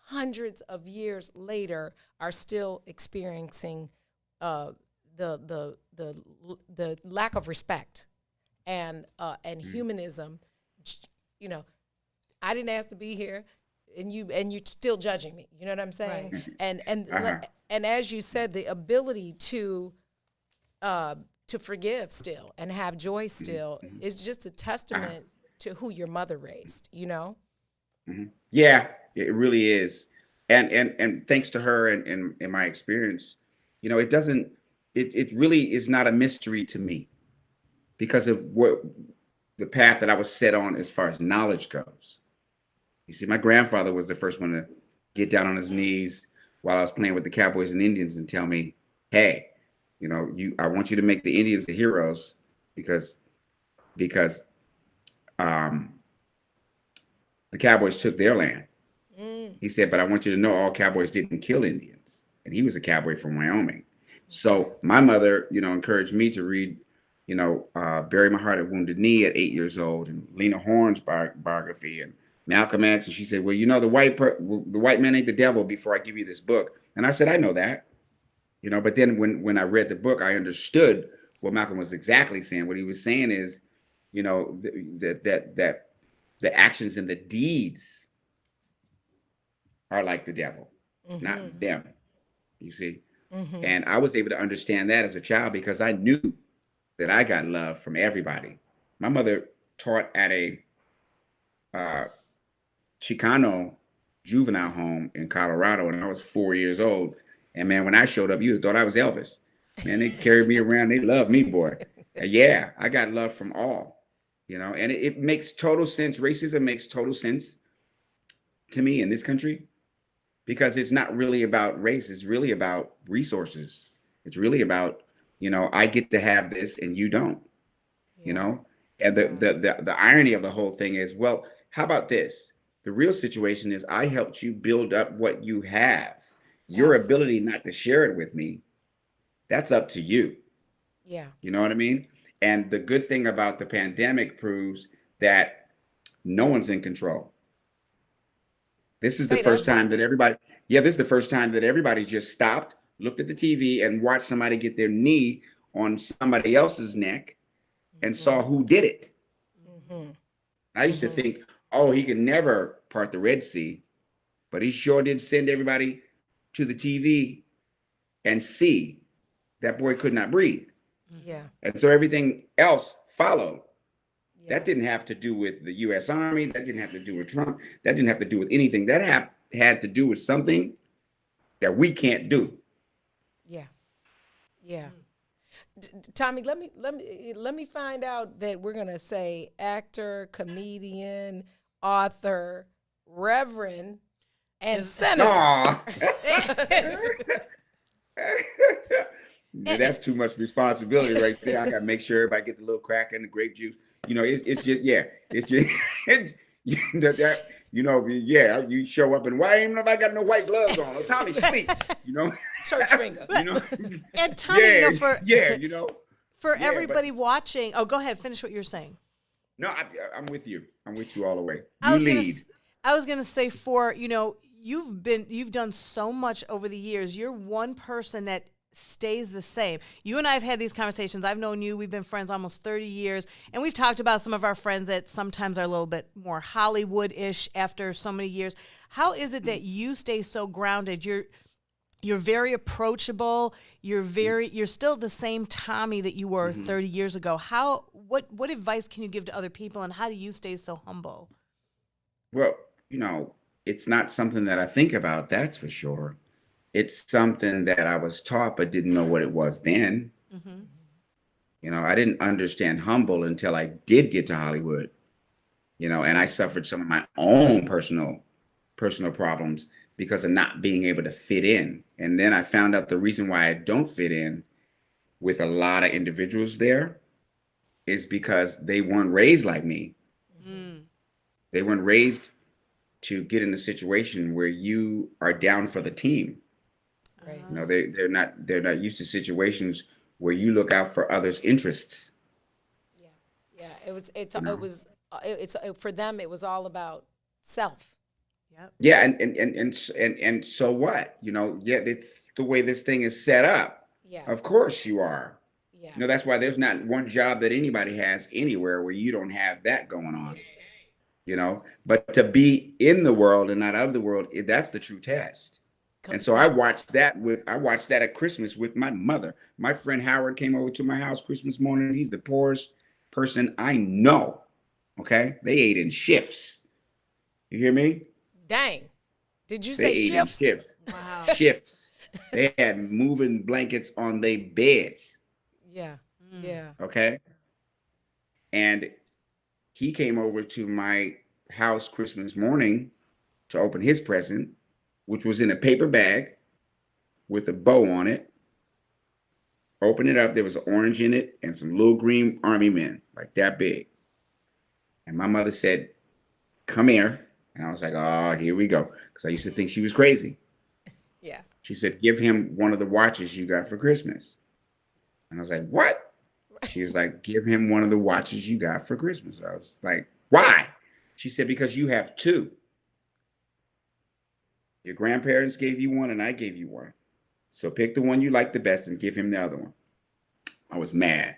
hundreds of years later are still experiencing the lack of respect and humanism. I didn't ask to be here, and you're still judging me. You know what I'm saying? Right. And as you said, the ability to forgive still and have joy still is just a testament to who your mother raised. Yeah, it really is. And thanks to her and my experience, it really is not a mystery to me because of what the path that I was set on as far as knowledge goes. You see, my grandfather was the first one to get down on his knees while I was playing with the Cowboys and Indians and tell me, "Hey, I want you to make the Indians the heroes because um, the Cowboys took their land." He said, "But I want you to know all Cowboys didn't kill Indians." And he was a cowboy from Wyoming. So my mother, encouraged me to read, Bury My Heart at Wounded Knee at 8 years old, and Lena Horne's biography, and Malcolm X. And she said, "Well, the white man ain't the devil before I give you this book." And I said, "I know that." But then when I read the book, I understood what Malcolm was exactly saying. What he was saying is, that the actions and the deeds are like the devil, not them. You see? And I was able to understand that as a child because I knew that I got love from everybody. My mother taught at a Chicano juvenile home in Colorado, and I was 4 years old. And man, when I showed up, you thought I was Elvis. Man, they carried me around. They loved me, boy. And yeah, I got love from all, and it makes total sense. Racism makes total sense to me in this country because it's not really about race. It's really about resources. It's really about, I get to have this and you don't, and the irony of the whole thing is, well, how about this? The real situation is I helped you build up what you have. Your ability not to share it with me, that's up to you. Yeah. You know what I mean? And the good thing about the pandemic proves that no one's in control. This is the first time that everybody just stopped, looked at the TV and watched somebody get their knee on somebody else's neck and saw who did it. I used to think, oh, he could never part the Red Sea, but he sure did send everybody to the TV and see that boy could not breathe. Yeah. And so everything else followed. Yeah. That didn't have to do with the U.S. Army. That didn't have to do with Trump. That didn't have to do with anything. That had to do with something that we can't do. Yeah. Yeah. Tommy, let me find out that we're gonna say actor, comedian, author, reverend, and senator. That's too much responsibility right there. I gotta make sure everybody get the little crack and the grape juice. It's just you show up and why ain't nobody got no white gloves on? Oh, Tommy, speak, church finger, And Tommy, for Yeah, everybody watching. Oh, go ahead, finish what you're saying. No, I'm with you. I'm with you all the way. I was gonna say you've done so much over the years. You're one person that stays the same. You and I have had these conversations. I've known you. We've been friends almost 30 years. And we've talked about some of our friends that sometimes are a little bit more Hollywood-ish after so many years. How is it that you stay so grounded? You're very approachable. You're still the same Tommy that you were 30 years ago. What advice can you give to other people, and how do you stay so humble? Well, it's not something that I think about, that's for sure. It's something that I was taught but didn't know what it was then. I didn't understand humble until I did get to Hollywood. And I suffered some of my own personal problems because of not being able to fit in. And then I found out the reason why I don't fit in with a lot of individuals there is because they weren't raised like me. They weren't raised to get in a situation where you are down for the team. Right. They're not used to situations where you look out for others' interests. Yeah. It's for them. It was all about self. Yep. Yeah, and so what? It's the way this thing is set up. Yeah. Of course you are. Yeah. That's why there's not one job that anybody has anywhere where you don't have that going on. But to be in the world and not of the world, that's the true test. And so I watched that at Christmas with my mother. My friend Howard came over to my house Christmas morning. He's the poorest person I know. Okay. They ate in shifts. You hear me? Dang. Did you say shifts? Wow. Shifts. They had moving blankets on their beds. Yeah. Yeah. Okay. And he came over to my house Christmas morning to open his present, which was in a paper bag with a bow on it. Open it up. There was an orange in it and some little green army men, like that big. And my mother said, "Come here." And I was like, "Oh, here we go." Because I used to think she was crazy. Yeah. She said, "Give him one of the watches you got for Christmas." And I was like, "What?" She was like, "Give him one of the watches you got for Christmas." I was like, "Why?" She said, "Because you have two. Your grandparents gave you one and I gave you one. So pick the one you like the best and give him the other one." I was mad.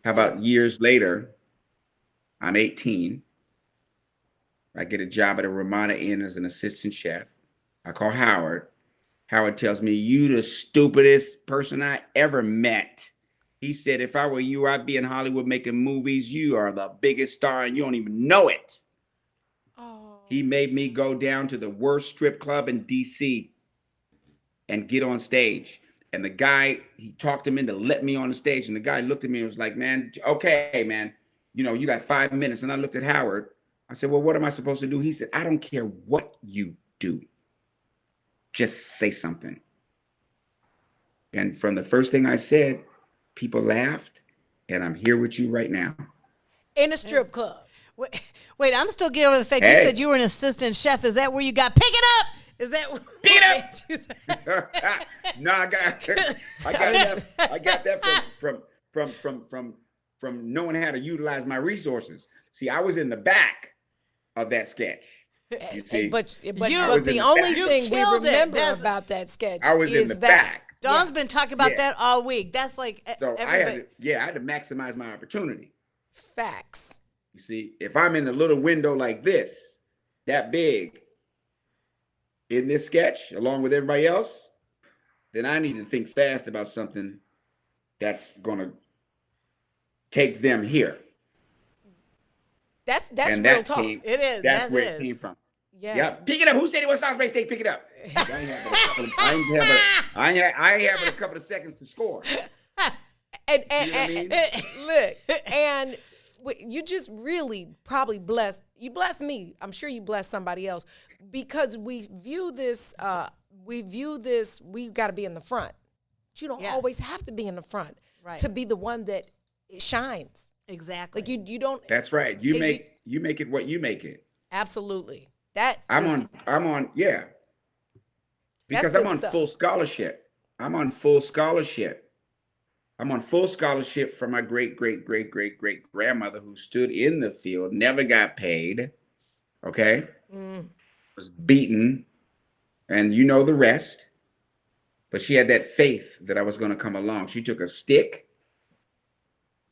How about years later, I'm 18. I get a job at a Ramada Inn as an assistant chef. I call Howard. Howard tells me, "You the stupidest person I ever met." He said, "If I were you, I'd be in Hollywood making movies. You are the biggest star and you don't even know it." Oh. He made me go down to the worst strip club in DC and get on stage. And the guy, he talked him into let me on the stage. And the guy looked at me and was like, "Man, okay, man, you know, you got 5 minutes." And I looked at Howard. I said, "Well, what am I supposed to do?" He said, "I don't care what you do. Just say something." And from the first thing I said, people laughed. And I'm here with you right now. In a strip club. Wait, I'm still getting over the fact you said you were an assistant chef. Is that where you got pick it up? Is that pick it up? No, I got that from knowing how to utilize my resources. See, I was in the back of that sketch. You see, but the only thing we remember about that sketch I was in the back. Dawn's been talking about that all week. That's like so I had to maximize my opportunity. Facts. You see, if I'm in a little window like this, that big, in this sketch, along with everybody else, then I need to think fast about something that's gonna take them here. That's real talk. It is. That's where it came from. Yeah. Yep. Pick it up. Who said it was South Bay State? Pick it up. I ain't having a couple of seconds to score. And you know what I mean? Look, and you just really probably blessed. You blessed me. I'm sure you blessed somebody else because we view this. We got to be in the front. But you don't always have to be in the front to be the one that shines. Exactly. Like you don't. That's right. You make it what you make it. Absolutely. I'm on. Yeah. Because I'm on full scholarship. I'm on full scholarship from my great grandmother who stood in the field, never got paid. Okay. Was beaten. And you know the rest. But she had that faith that I was going to come along. She took a stick,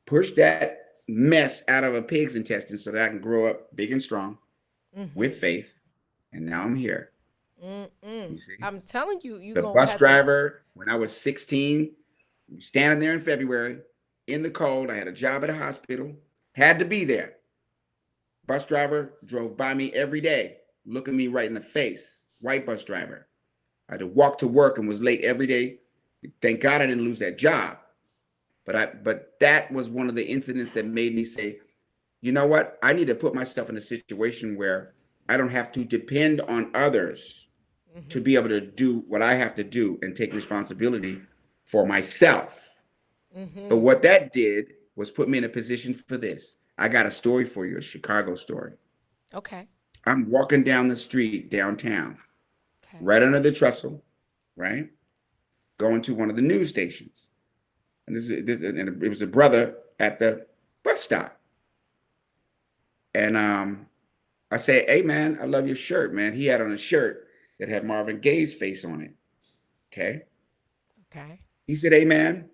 pushed that mess out of a pig's intestines so that I can grow up big and strong with faith. And now I'm here. You see? I'm telling you, the bus driver, when I was 16, standing there in February in the cold. I had a job at a hospital, had to be there. Bus driver drove by me every day, looking me right in the face. White bus driver. I had to walk to work and was late every day. Thank God I didn't lose that job. But that was one of the incidents that made me say, you know what? I need to put myself in a situation where I don't have to depend on others to be able to do what I have to do and take responsibility for myself. But what that did was put me in a position for this. I got a story for you, a Chicago story. Okay. I'm walking down the street downtown, right under the trestle, right? Going to one of the news stations. And it was a brother at the bus stop. And I say, "Hey, man, I love your shirt, man." He had on a shirt that had Marvin Gaye's face on it. Okay. Okay. He said, "Hey, man,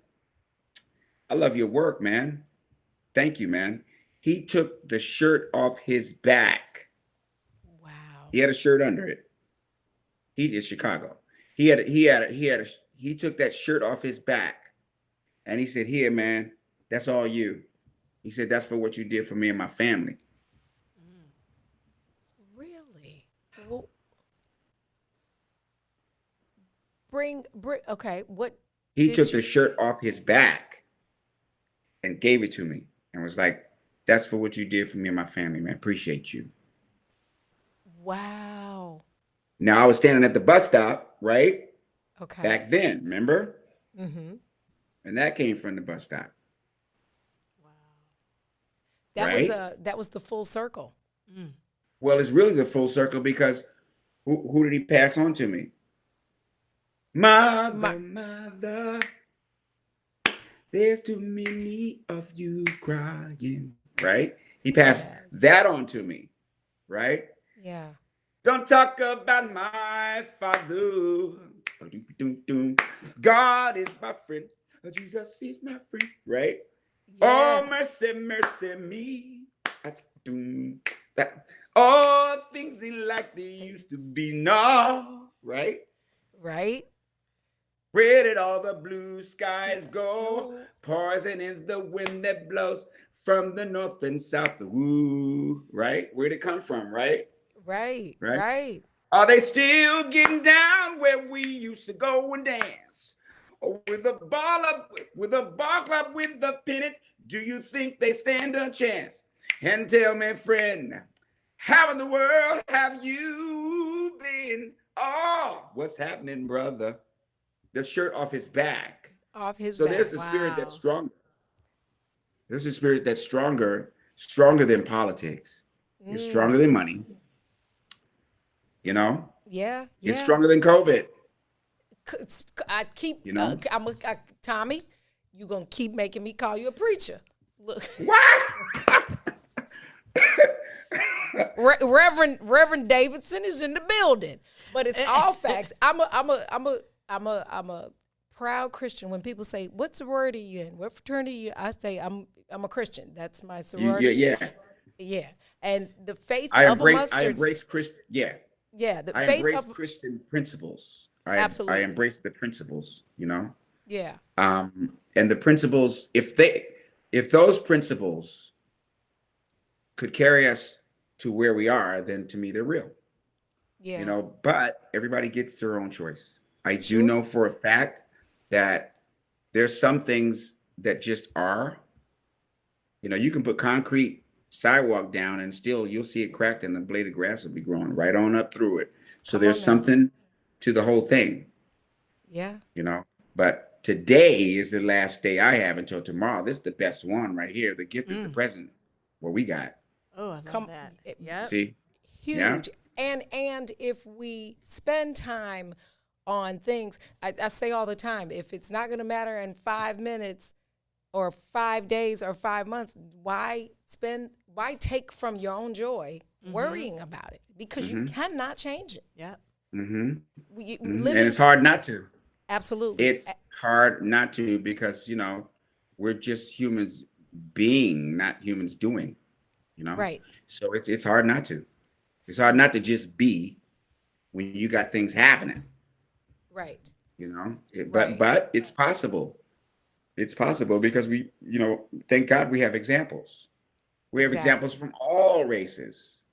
I love your work, man. Thank you, man." He took the shirt off his back. Wow. He had a shirt under it. He did Chicago. He took that shirt off his back, and he said, "Here, man, that's all you." He said, "That's for what you did for me and my family." Really? Well, bring. Okay. What? He took the shirt off his back and gave it to me and was like, "That's for what you did for me and my family, man. Appreciate you." Wow. Now I was standing at the bus stop, right? Okay. Back then, remember? Mm-hmm. And that came from the bus stop. That right? that was the full circle. Well, it's really the full circle because who did he pass on to me? Mother, there's too many of you crying, right? He passed that on to me, right? Yeah. Don't talk about my father. God is my friend. Jesus is my friend, right? Yeah. Oh, mercy, mercy me. That all things ain't like they used to be now, right? Right. Where did all the blue skies go? Poison is the wind that blows from the north and south. Woo, right? Where'd it come from, right? Right. Right? Right. Are they still getting down where we used to go and dance? Or with a ball club with a pennant, do you think they stand a chance? And tell me, friend, how in the world have you been? Oh, what's happening, brother? The shirt off his back. Off his so back. there's a spirit that's stronger. There's a spirit that's stronger than politics. It's stronger than money. You know? Yeah. It's stronger than COVID. I keep, You know? Tommy, you're going to keep making me call you a preacher. Look. Reverend Davidson is in the building, but it's all facts. I'm a proud Christian. When people say, "What sorority are you in? What fraternity are you?" I say, "I'm a Christian. That's my sorority." Yeah. And the faith I of a mustard. I embrace Christian. Yeah. Yeah. I embrace Christian principles. Absolutely. I embrace the principles. You know. Yeah. And the principles, if those principles could carry us to where we are, then to me they're real. Yeah. You know, but everybody gets their own choice. I do know for a fact that there's some things that just are. You know, you can put concrete sidewalk down and still you'll see it cracked and the blade of grass will be growing right on up through it. So there's something to the whole thing. Yeah. You know, but today is the last day I have until tomorrow. This is the best one right here. The gift is the present. What we got. Oh, I love that. Yeah. See? Huge. Yeah. And if we spend time on things, I say all the time, if it's not going to matter in 5 minutes or 5 days or 5 months, why take from your own joy worrying about it? Because you cannot change it. Yeah. And it's hard not to. Absolutely. It's hard not to because, you know, we're just humans being, not humans doing, you know? Right. So it's hard not to. It's hard not to just be when you got things happening. Right. You know, but it's possible. It's possible because we, you know, thank God we have examples. We have examples from all races.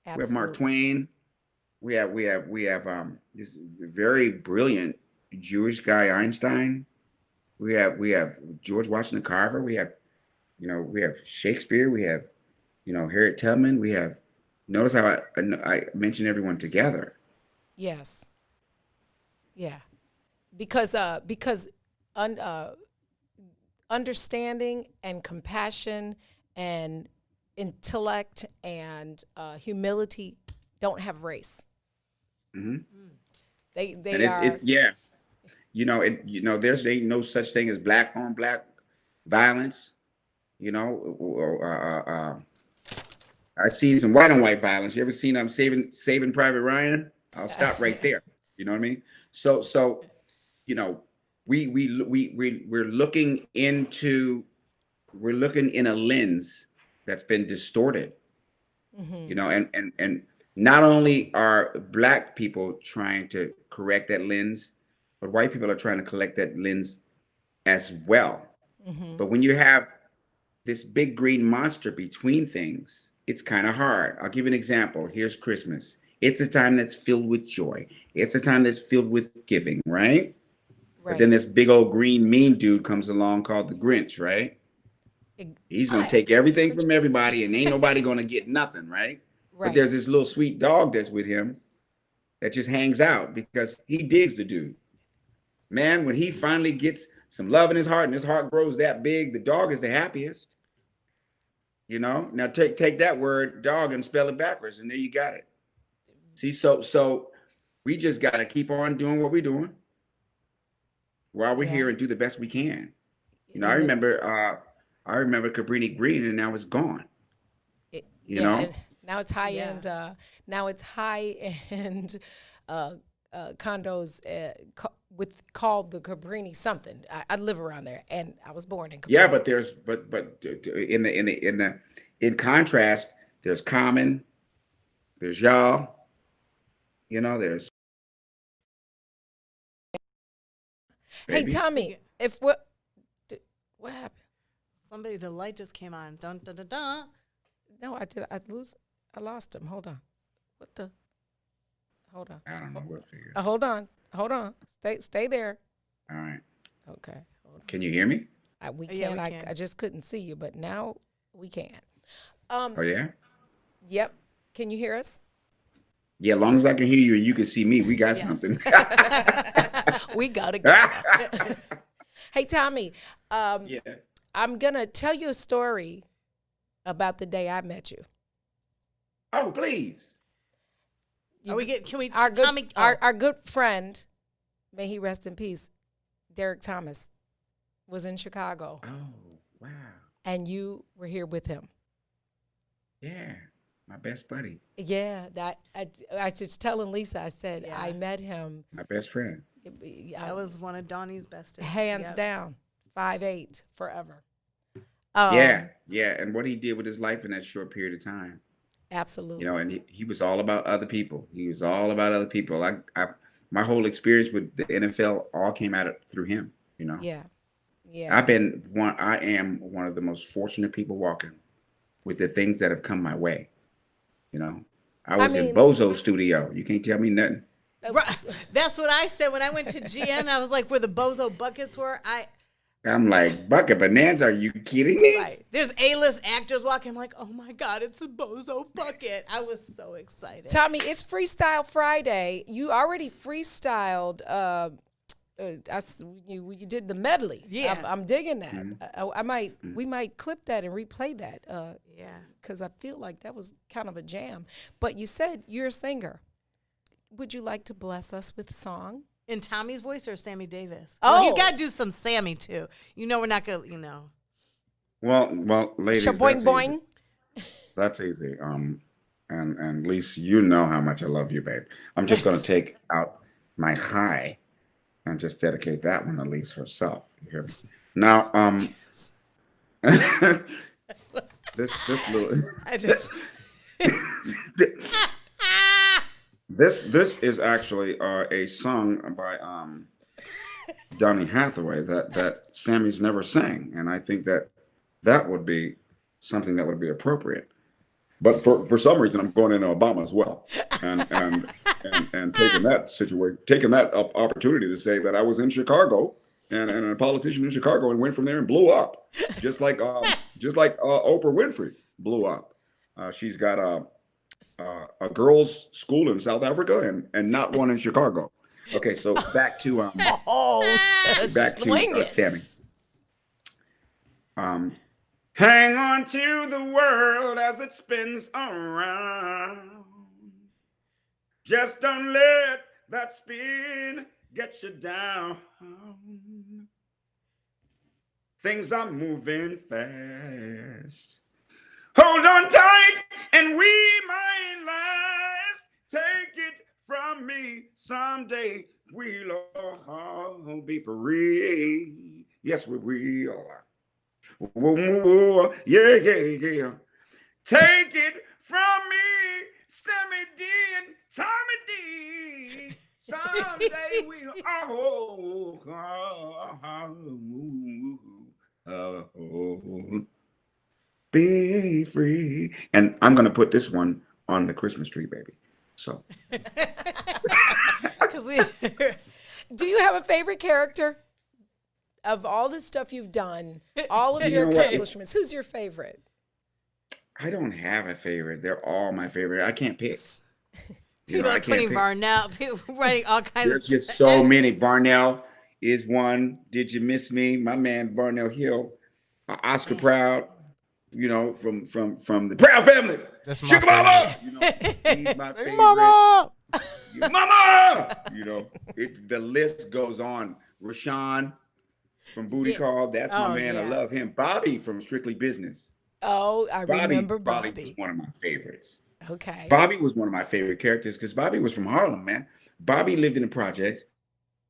Absolutely. We have Mark Twain. We have this very brilliant Jewish guy Einstein. We have George Washington Carver. We have Shakespeare. We have, Harriet Tubman. We have. Notice how I mentioned everyone together. Yes. Yeah. Because understanding and compassion and intellect and humility don't have race. Mm-hmm. They and are. It's there's ain't no such thing as black on black violence. I see some white on white violence. You ever seen Saving Private Ryan? I'll stop right there. You know what I mean? So we're looking in a lens that's been distorted. Mm-hmm. And not only are black people trying to correct that lens, but white people are trying to correct that lens as well. Mm-hmm. But when you have this big green monster between things, it's kind of hard. I'll give you an example. Here's Christmas. It's a time that's filled with joy. It's a time that's filled with giving, right? But then this big old green mean dude comes along called the Grinch, right? He's going to take everything from everybody and ain't nobody going to get nothing, right? But there's this little sweet dog that's with him that just hangs out because he digs the dude. Man, when he finally gets some love in his heart and his heart grows that big, the dog is the happiest. You know, now take that word dog and spell it backwards, and there you got it. See, so we just got to keep on doing what we're doing while we're here and do the best we can. You know, I remember Cabrini Green, and now it's gone. You know, and now it's high end. Now it's high end condos called the Cabrini something. I live around there, and I was born in Cabrini. Yeah, but there's in contrast, there's Common, there's y'all. You know, there's. Hey, Tommy, what happened? The light just came on. Dun dun dun dun. No, I lost him. Hold on. What the? Hold on. I don't know what figure. Hold on. Stay there. All right. Okay. Hold on. Can you hear me? We can. I just couldn't see you, but now we can. Oh yeah. Yep. Can you hear us? Yeah, as long as I can hear you and you can see me, we got something. We got to go. Hey, Tommy. I'm gonna tell you a story about the day I met you. Oh, please. Our good friend, may he rest in peace, Derek Thomas, was in Chicago. Oh, wow. And you were here with him. Yeah, my best buddy. Yeah, that I was just telling Lisa, I said, I met him. My best friend. That was one of Donnie's bestest. Hands down, 5'8", forever. Yeah, and what he did with his life in that short period of time. Absolutely. You know, and he was all about other people. He was all about other people. My whole experience with the NFL all came out through him, you know. Yeah. I am one of the most fortunate people walking with the things that have come my way. You know, I was in Bozo's studio. You can't tell me nothing. Right. That's what I said when I went to GN. I was like, where the Bozo buckets were. I'm like, Bucket Bonanza, are you kidding me? Right. There's A-list actors walking. I'm like, oh my God, it's the Bozo bucket. I was so excited. Tommy, it's Freestyle Friday. You already freestyled. You did the medley. Yeah, I'm digging that. We might clip that and replay that. Because I feel like that was kind of a jam. But you said you're a singer. Would you like to bless us with a song? In Tommy's voice or Sammy Davis? Oh, well, he's got to do some Sammy too. You know, we're not gonna. You know. Well, ladies, boing boing. That's easy. And Lisa, you know how much I love you, babe. I'm just gonna take out my high and just dedicate that one to Lisa herself. You hear me? Now, this little. This is actually a song by Donny Hathaway that Sammy's never sang, and I think that would be something that would be appropriate. But for some reason, I'm going into Obama as well, and taking that opportunity to say that I was in Chicago and a politician in Chicago and went from there and blew up, just like Oprah Winfrey blew up. She's got a girls' school in South Africa and not one in Chicago. Okay, so back to Sammy. Hang on to the world as it spins around. Just don't let that spin get you down. Things are moving fast. Hold on tight and we might last. Take it from me, someday we'll all be free. Yes, we will. Whoa, yeah. Take it from me, Sammy D and Tommy D. Someday we'll all be free. And I'm going to put this one on the Christmas tree, baby. So. Do you have a favorite character? Of all the stuff you've done, all of your accomplishments, who's your favorite? I don't have a favorite. They're all my favorite. I can't pick. People are putting Varnell, people writing all kinds There's of just stuff. so many. Varnell is one. Did You Miss Me? My man Varnell Hill. Oscar Proud, you know, from the Proud family. That's my Sugar Mama. You know, he's my favorite. Mama! You know, the list goes on. Rashawn from Booty Call. That's my man. I love him. Bobby from Strictly Business. Oh, I remember Bobby. Bobby was one of my favorites. Okay. Bobby was one of my favorite characters because Bobby was from Harlem, man. Bobby lived in the projects.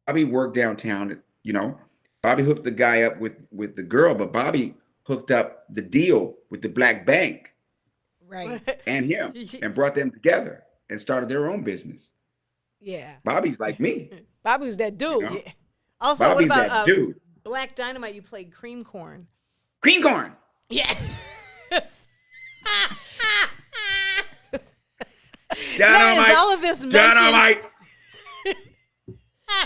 Bobby worked downtown, you know. Bobby hooked the guy up with the girl, but Bobby hooked up the deal with the black bank. Right. And him and brought them together and started their own business. Yeah. Bobby's like me. Bobby was that dude. You know? Yeah. Also, Bobby's what about that dude. Black Dynamite? You played Cream Corn. Cream Corn. Yeah. Dynamite. All of this Dynamite.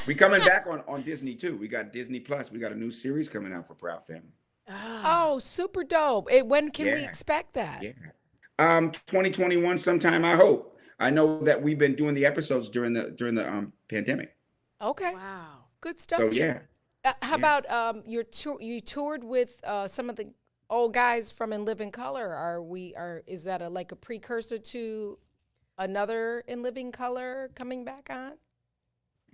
We coming back on Disney too. We got Disney Plus. We got a new series coming out for Proud Family. Oh, super dope. When can we expect that? Yeah. 2021 sometime, I hope. I know that we've been doing the episodes during the pandemic. Okay. Wow. Good stuff. So yeah. How about you toured with some of the old guys from In Living Color? Is that like a precursor to another In Living Color coming back on?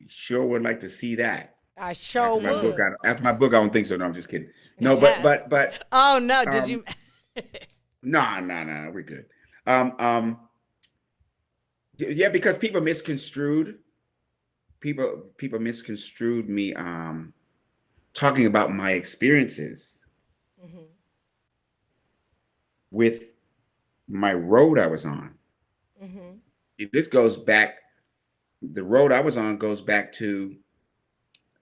Sure would like to see that. I sure would. After my book, I don't think so. No, I'm just kidding. No, but. Oh no! Did you? No, we're good. Yeah, because people misconstrued. People misconstrued me talking about my experiences with my road I was on. This goes back. The road I was on goes back to,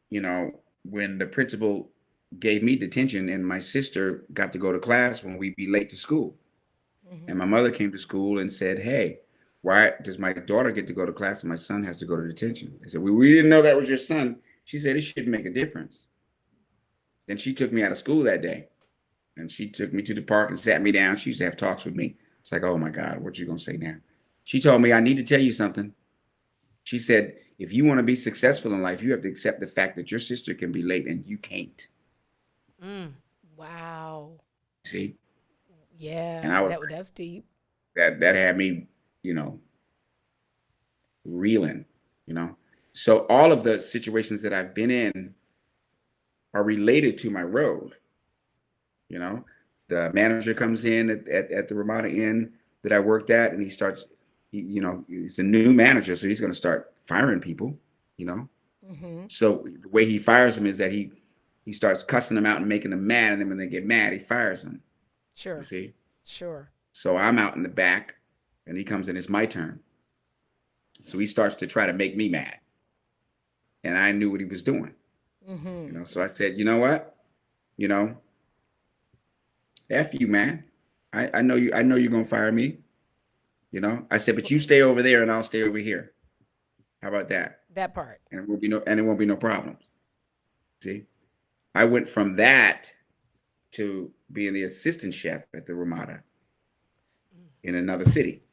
you know, when the principal gave me detention and my sister got to go to class when we'd be late to school. And my mother came to school and said, hey, why does my daughter get to go to class and my son has to go to detention? I said, we didn't know that was your son. She said, it shouldn't make a difference. Then she took me out of school that day and she took me to the park and sat me down. She used to have talks with me. It's like, oh my God, what you gonna say now? She told me, I need to tell you something. She said, if you want to be successful in life, you have to accept the fact that your sister can be late and you can't. Wow. See? Yeah, and that's deep. That had me, you know, reeling, you know. So all of the situations that I've been in are related to my road. You know, the manager comes in at the Ramada Inn that I worked at, and he starts, you know, he's a new manager, so he's going to start firing people, you know. So the way he fires them is that he starts cussing them out and making them mad, and then when they get mad, he fires them. Sure. You see? Sure. So I'm out in the back, and he comes in, it's my turn. So he starts to try to make me mad. And I knew what he was doing. You know, so I said, you know what? You know, F you, man. I know you're gonna fire me. You know, I said, but you stay over there and I'll stay over here. How about that? That part. And it won't be no problems. See? I went from that to being the assistant chef at the Ramada in another city.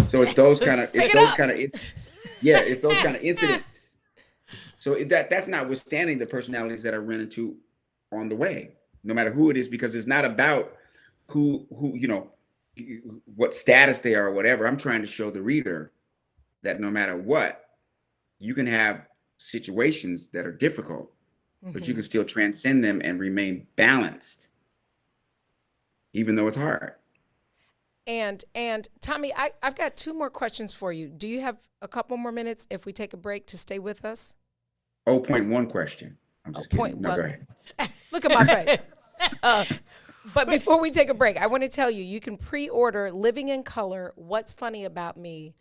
So it's those kind of incidents. So that's notwithstanding the personalities that I run into on the way, no matter who it is, because it's not about who you know, what status they are or whatever. I'm trying to show the reader that no matter what, you can have situations that are difficult, but you can still transcend them and remain balanced, even though it's hard. And Tommy, I've got 2 more questions for you. Do you have a couple more minutes if we take a break to stay with us? 0.1 question. I'm just kidding. No, go ahead. Look at my face. But before we take a break, I want to tell you, you can pre-order Living in Color, What's Funny About Me,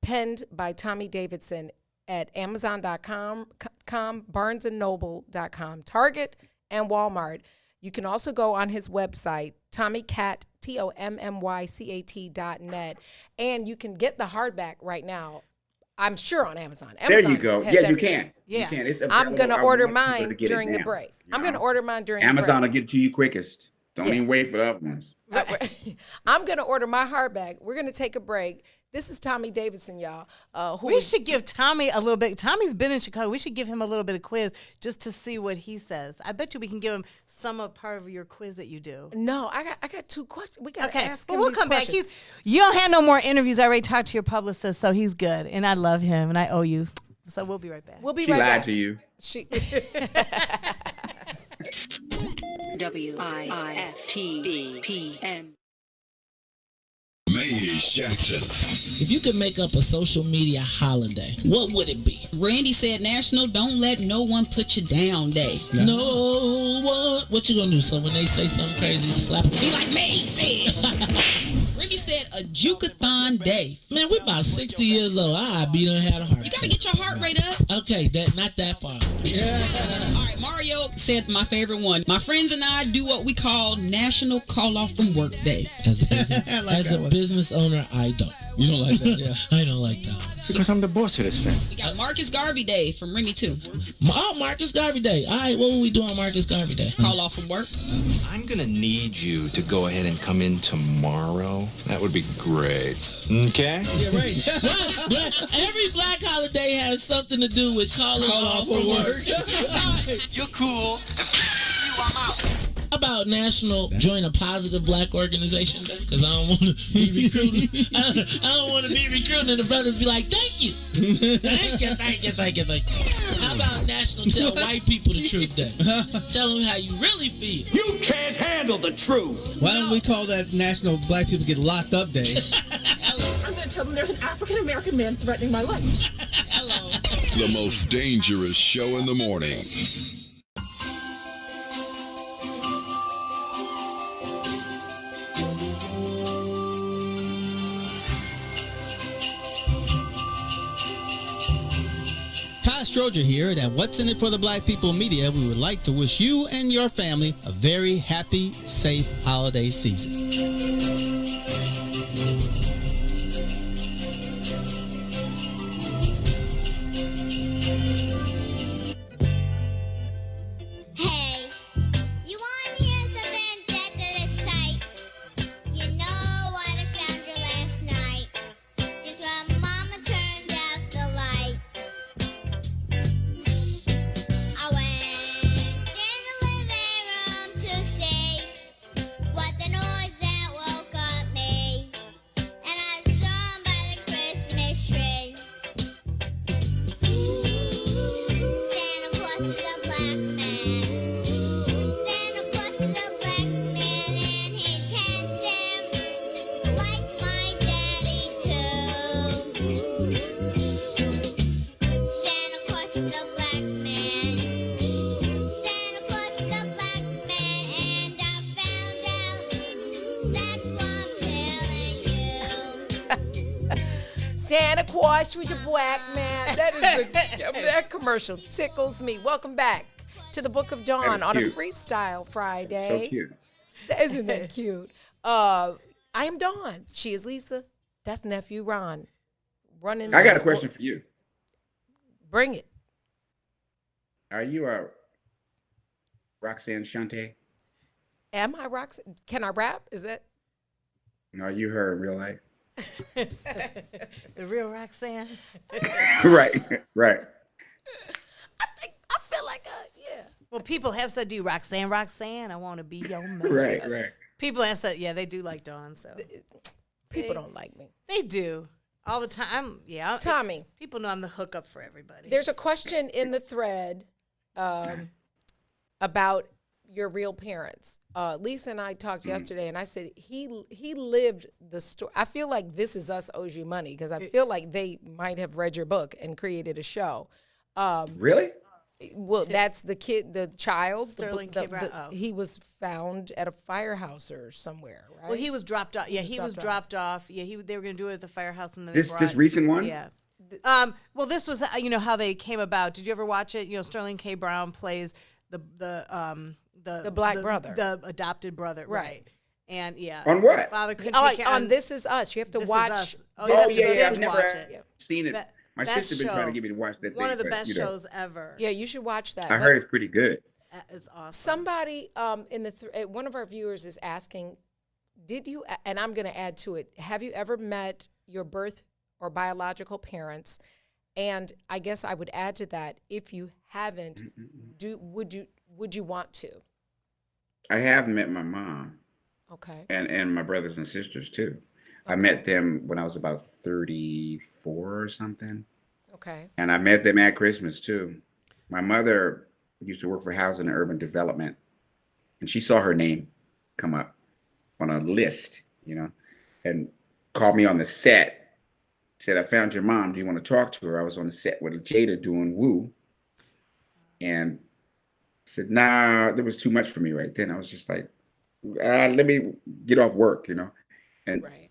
penned by Tommy Davidson at Amazon.com, BarnesandNoble.com, Target, and Walmart. You can also go on his website, TommyCat, TommyCat.net, and you can get the hardback right now. I'm sure on Amazon. There you go. Yeah, you can. Yeah. You can. It's I'm going to order mine during the break. I'm going to order mine during Amazon the break. will get it to you quickest. Don't even wait for the other ones. I'm going to order my heart back. We're going to take a break. This is Tommy Davidson, y'all. We should give Tommy a little bit. Tommy's been in Chicago. We should give him a little bit of quiz just to see what he says. I bet you we can give him some of part of your quiz that you do. No, I got 2 questions. We got to ask him. Well, we'll come back. You don't have no more interviews. I already talked to your publicist, so he's good. And I love him, and I owe you. So we'll be right back. We'll be She right lied back. to you. She WIIFTBPM. Maze Jackson. If you could make up a social media holiday, what would it be? Randy said National Don't Let No One Put You Down Day. No one. What you gonna do? So when they say something crazy, you slap them? Be like May said. Remy said a Jukathon Day. Man, we about 60 years old. We done had a heart attack. You gotta get your heart rate up. Okay, not that far. All right, Mario said my favorite one. My friends and I do what we call National Call Off from Work Day. As a business owner, I don't. You don't like that, yeah? I don't like that. Because I'm the boss of this thing. We got Marcus Garvey Day from Remy too. Oh, Marcus Garvey Day. All right, what will we do on Marcus Garvey Day? Call off from work. I'm going to need you to go ahead and come in tomorrow. That would be great. Okay? Yeah, right. Every black holiday has something to do with calling off from work. You're cool. I'm out. How about National Join a Positive Black Organization Day? Because I don't want to be recruited. I don't want to be recruited and the brothers be like, thank you. Thank you. How about National Tell White People the Truth Day? Tell them how you really feel. You can't handle the truth. Why don't we call that National Black People Get Locked Up Day? I'm going to tell them there's an African-American man threatening my life. Hello. The most dangerous show in the morning. Todd Stroger here at What's in It for the Black People Media. We would like to wish you and your family a very happy, safe holiday season. Hey, you want to hear something that to the sight? You know what I found you last night? Just when Mama turned out the light. I went in the living room to see what the noise that woke up me. And I saw him by the Christmas tree. Santa Claus is a black man. Santa Claus is a black man and he's handsome like my daddy too. Santa Claus is a black man. Santa Claus is a black man and I found out that's why I'm telling you. Santa Claus was a black man. That is that commercial tickles me. Welcome back to the Book of Dawn is on a cute. Freestyle Friday. That's so cute. Isn't that cute? I am Dawn. She is Lisa. That's nephew Ron. Running. I got a question for you. Bring it. Are you a Roxanne Shante? Am I Roxanne? Can I rap? Is that? No, you her in real life. The real Roxanne. right. I feel like yeah. Well, people have said, "Do you Roxanne? I want to be your man." Right. People have said, yeah, they do like Dawn. So People don't like me. they do all the time. Yeah, Tommy. People know I'm the hookup for everybody. There's a question in the thread about your real parents. Lisa and I talked yesterday, and I said he lived the story. I feel like This Is Us owes you money because I feel like they might have read your book and created a show. Really? Well, that's the child. Sterling K. Brown. He was found at a firehouse or somewhere, right? Well, he was dropped off. Yeah, he was dropped off. Yeah, they were going to do it at the firehouse. And then This recent one? Yeah. Well, this was how they came about. Did you ever watch it? Sterling K. Brown plays the black brother, the adopted brother, right? And yeah, On what? Father couldn't take care on This Is Us. You have to This Is watch. Us. Oh, This yeah, Is Us. yeah, I've never watch it. seen it. My That sister been trying to get me to watch that. One thing, of the but, best shows ever. Yeah, you should watch that. I heard it's pretty good. It's awesome. Somebody in the one of our viewers is asking, did you, and I'm going to add to it, have you ever met your birth or biological parents? And I guess I would add to that, if you haven't, would you want to? I have met my mom. Okay. And my brothers and sisters too. Okay. I met them when I was about 34 or something. Okay. And I met them at Christmas too. My mother used to work for Housing and Urban Development, and she saw her name come up on a list, and called me on the set. Said, I found your mom. Do you want to talk to her? I was on the set with Jada doing Woo. And said, nah, there was too much for me right then. I was just like, let me get off work, And right.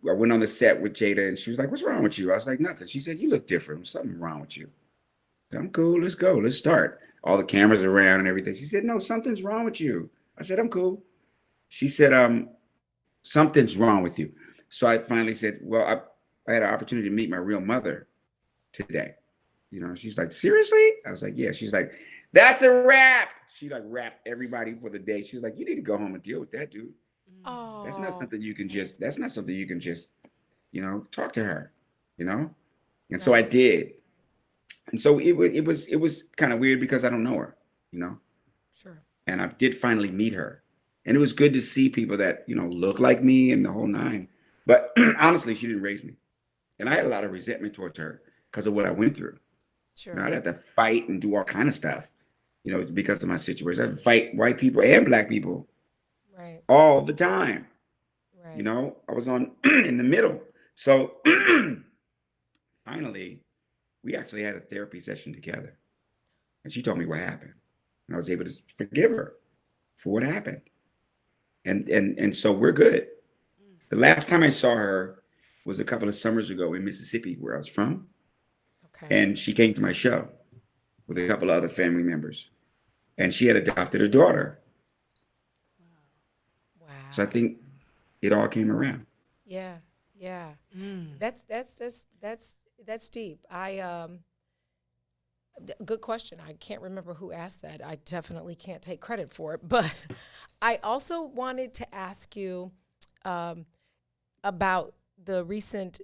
I went on the set with Jada, and she was like, what's wrong with you? I was like, nothing. She said, you look different. Something wrong with you. I'm cool. Let's go. Let's start. All the cameras around and everything. She said, no, something's wrong with you. I said, I'm cool. She said, something's wrong with you. So I finally said, well, I had an opportunity to meet my real mother today. She's like, seriously? I was like, yeah. She's like, that's a wrap. She like wrapped everybody for the day. She was like, you need to go home and deal with that, dude. Oh. That's not something you can just, talk to her, And so I did. And so it was kind of weird because I don't know her, Sure. And I did finally meet her. And it was good to see people that, look like me and the whole nine. But honestly, she didn't raise me. And I had a lot of resentment towards her because of what I went through. Sure. I'd have to fight and do all kind of stuff, because of my situation. I'd fight white people and black people all the time. Right. I was in the middle. So finally, we actually had a therapy session together. And she told me what happened. And I was able to forgive her for what happened. And so we're good. The last time I saw her was a couple of summers ago in Mississippi, where I was from. Okay. And she came to my show with a couple of other family members. And she had adopted a daughter. Wow. So I think it all came around. Yeah. Yeah. That's deep. Good question. I can't remember who asked that. I definitely can't take credit for it. But I also wanted to ask you about the recent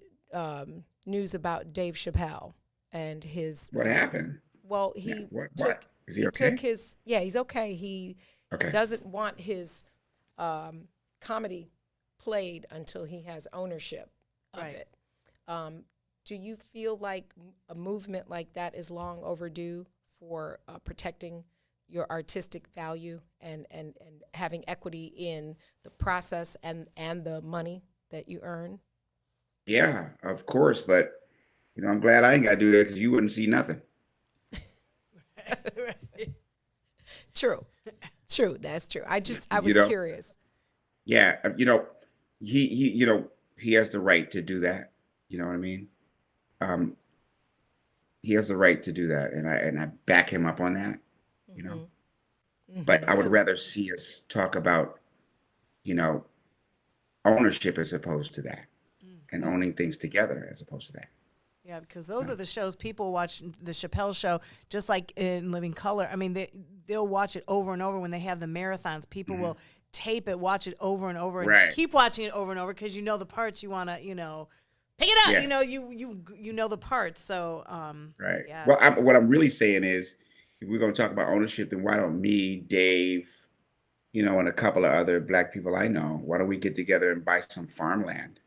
news about Dave Chappelle and his. What happened? Well, he what? Is he okay? He's okay. He doesn't want his comedy played until he has ownership of it. Do you feel like a movement like that is long overdue for protecting your artistic value and having equity in the process and the money that you earn? Yeah, of course. But, I'm glad I ain't got to do that because you wouldn't see nothing. True. That's true. I was curious. Yeah. He has the right to do that. You know what I mean? He has the right to do that. And I back him up on that, Mm-hmm. But I would rather see us talk about, ownership as opposed to that, and owning things together as opposed to that. Yeah, because those are the shows people watch. The Chappelle Show, just like in Living Color. I mean, they'll watch it over and over when they have the marathons. People will tape it, watch it over and over, and keep watching it over and over because the parts you want to, pick it up. Yeah. You know the parts. So right. Yeah, well, what I'm really saying is, if we're going to talk about ownership, then why don't me, Dave, and a couple of other black people I know, why don't we get together and buy some farmland?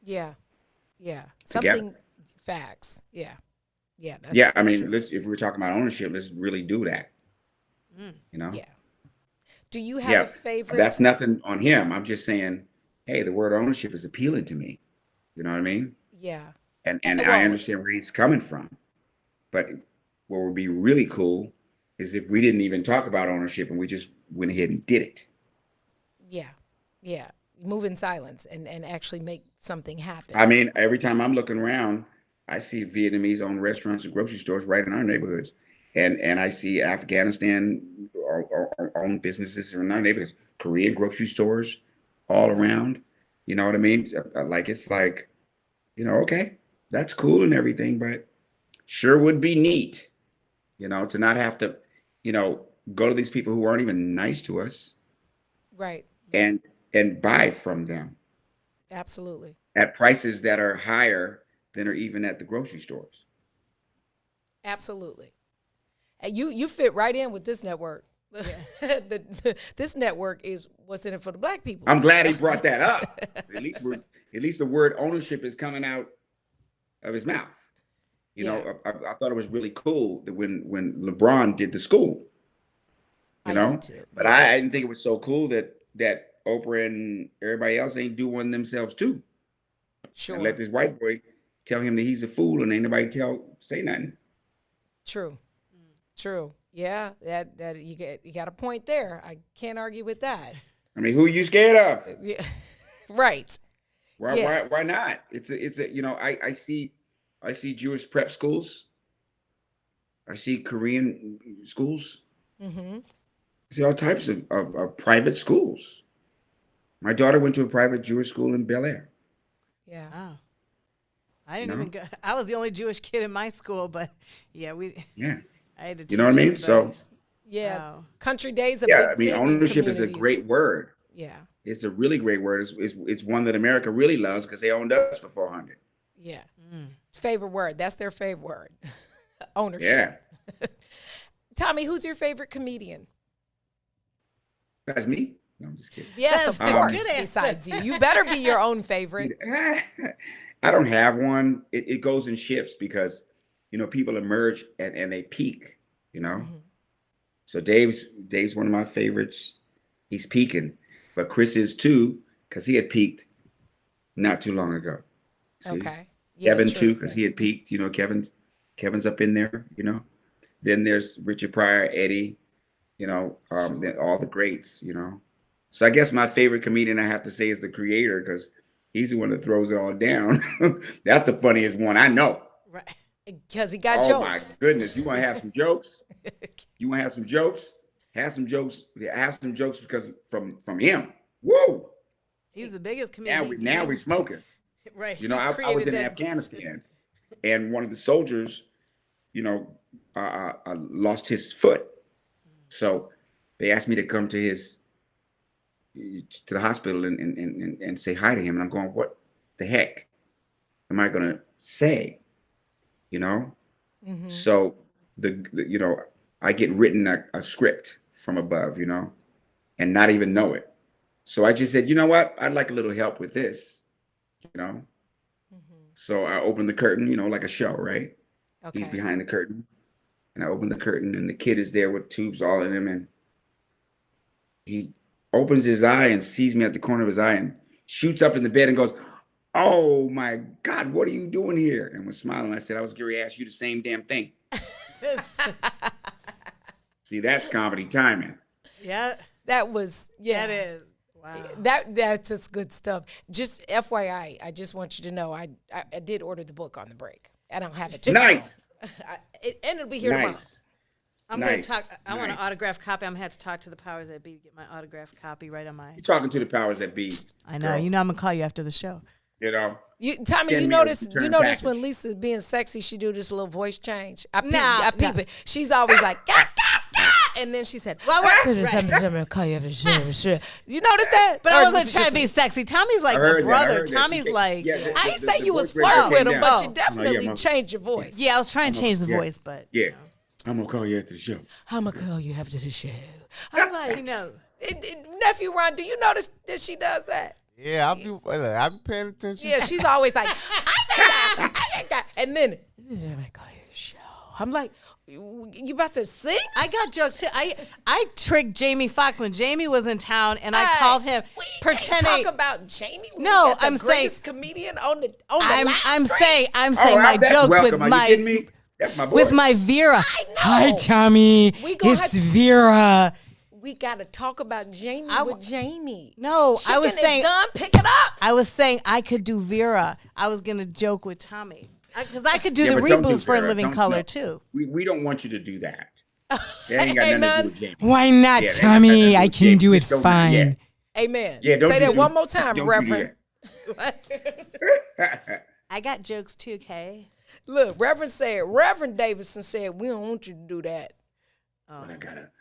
Yeah. Together. Something. Facts. Yeah. I mean, if we're talking about ownership, let's really do that. Yeah. Do you have a favorite? That's nothing on him. I'm just saying, hey, the word ownership is appealing to me. You know what I mean? Yeah. And I understand where he's coming from, but what would be really cool is if we didn't even talk about ownership and we just went ahead and did it. Yeah. Move in silence and actually make something happen. I mean, every time I'm looking around, I see Vietnamese owned restaurants and grocery stores right in our neighborhoods. And I see Afghanistan owned businesses in our neighborhoods, Korean grocery stores all around. You know what I mean? It's like, okay, that's cool and everything, but sure would be neat, to not have to go to these people who aren't even nice to us Right. and buy from them Absolutely. at prices that are higher than are even at the grocery stores. Absolutely. And you fit right in with this network. This network is what's in it for the black people. I'm glad he brought that up. At least the word ownership is coming out of his mouth. I thought it was really cool that when LeBron did the school, I did too. but I didn't think it was so cool that Oprah and everybody else ain't do one themselves too. Sure. And let this white boy tell him that he's a fool and ain't nobody say nothing. True. Yeah, that you got a point there. I can't argue with that. I mean, who are you scared of? Yeah. Right. Why not? It's a I see Jewish prep schools. I see Korean schools. Mm-hmm. I see all types of private schools. My daughter went to a private Jewish school in Bel Air. Yeah. Oh. I didn't even go. I was the only Jewish kid in my school, but Yeah. I had to teach You know what I mean? everybody. So Yeah. Wow. Country days. Ownership is a great word. Yeah. It's a really great word. It's one that America really loves because they owned us for 400. Yeah. Favorite word. That's their favorite word. Ownership. Yeah. Tommy, who's your favorite comedian? That's me. No, I'm just kidding. Yes, of course. good answer. Besides you, you better be your own favorite. I don't have one. It goes in shifts because, people emerge and they peak, So Dave's one of my favorites. He's peaking, but Chris is too because he had peaked not too long ago. See? Okay. Yeah, Kevin true. too because he had peaked. Kevin's up in there. Then there's Richard Pryor, Eddie. Then all the greats. So I guess my favorite comedian I have to say is the Creator because he's the one that throws it all down. That's the funniest one I know. Right. Because he got Oh jokes. my goodness! You want to have some jokes? You want to have some jokes? Have some jokes. Have some jokes because from him. Woo! He's the biggest comedian. Now we're smoking. Right. I was in Afghanistan, and one of the soldiers, lost his foot. So they asked me to come to the hospital and say hi to him. And I'm going, what the heck am I going to say? Mm-hmm. So I get written a script from above, and not even know it. So I just said, you know what? I'd like a little help with this, Mm-hmm. So I opened the curtain, like a show, right? Okay. He's behind the curtain. And I open the curtain and the kid is there with tubes all in him. And he opens his eye and sees me at the corner of his eye and shoots up in the bed and goes, "Oh my God, what are you doing here?" And was smiling. I said, "I was going to ask you the same damn thing." See, that's comedy timing. Yeah. That was, yeah. That is. Wow. That's just good stuff. Just FYI, I just want you to know I did order the book on the break. I don't have it tomorrow. Nice. And it'll be here tomorrow. I'm going to talk. I want an autographed copy. I'm going to have to talk to the powers that be to get my autographed copy right on my. You're talking to the powers that be. I know. Girl. I'm going to call you after the show. Tommy, you notice when Lisa's being sexy, she do this little voice change. I peep it. She's always like, gah, gah, gah. And then she said, I'm going to call you after the show. You notice that? But I wasn't trying to be sexy. Tommy's like the brother. Tommy's like. I ain't say you was flirting with him, but you definitely changed your voice. Yeah, I was trying to change the voice, but. Yeah. I'm going to call you after the show. I'm going to call you after the show. I'm like, Nephew Ron, do you notice that she does that? Yeah, I'm paying attention. Yeah, she's always like, and then, I'm like, you about to sing? I got jokes too. I tricked Jamie Foxx when Jamie was in town, and I called him pretending. Talk about Jamie. No, I'm saying greatest comedian on the I'm saying my jokes welcome. with Are my. you kidding me? That's my boy. With my Vera. I know. Hi, Tommy. It's Vera. We got to talk about Jamie with Jamie. No, I was saying. Done, pick it up. I was saying I could do Vera. I was going to joke with Tommy. Because I could do the but don't reboot for In Vera. Living Don't- Color, no. too. We don't want you to do that. That ain't got nothing to do with Jamie. Why not, Yeah, that ain't got Tommy? nothing to do I with can Jamie. do it Just don't fine. Amen. Yeah, don't say do that that. one more time, Don't do Reverend. I got jokes, too, Kay. Look, Reverend Davidson said, we don't want you to do that. Oh. But I gotta.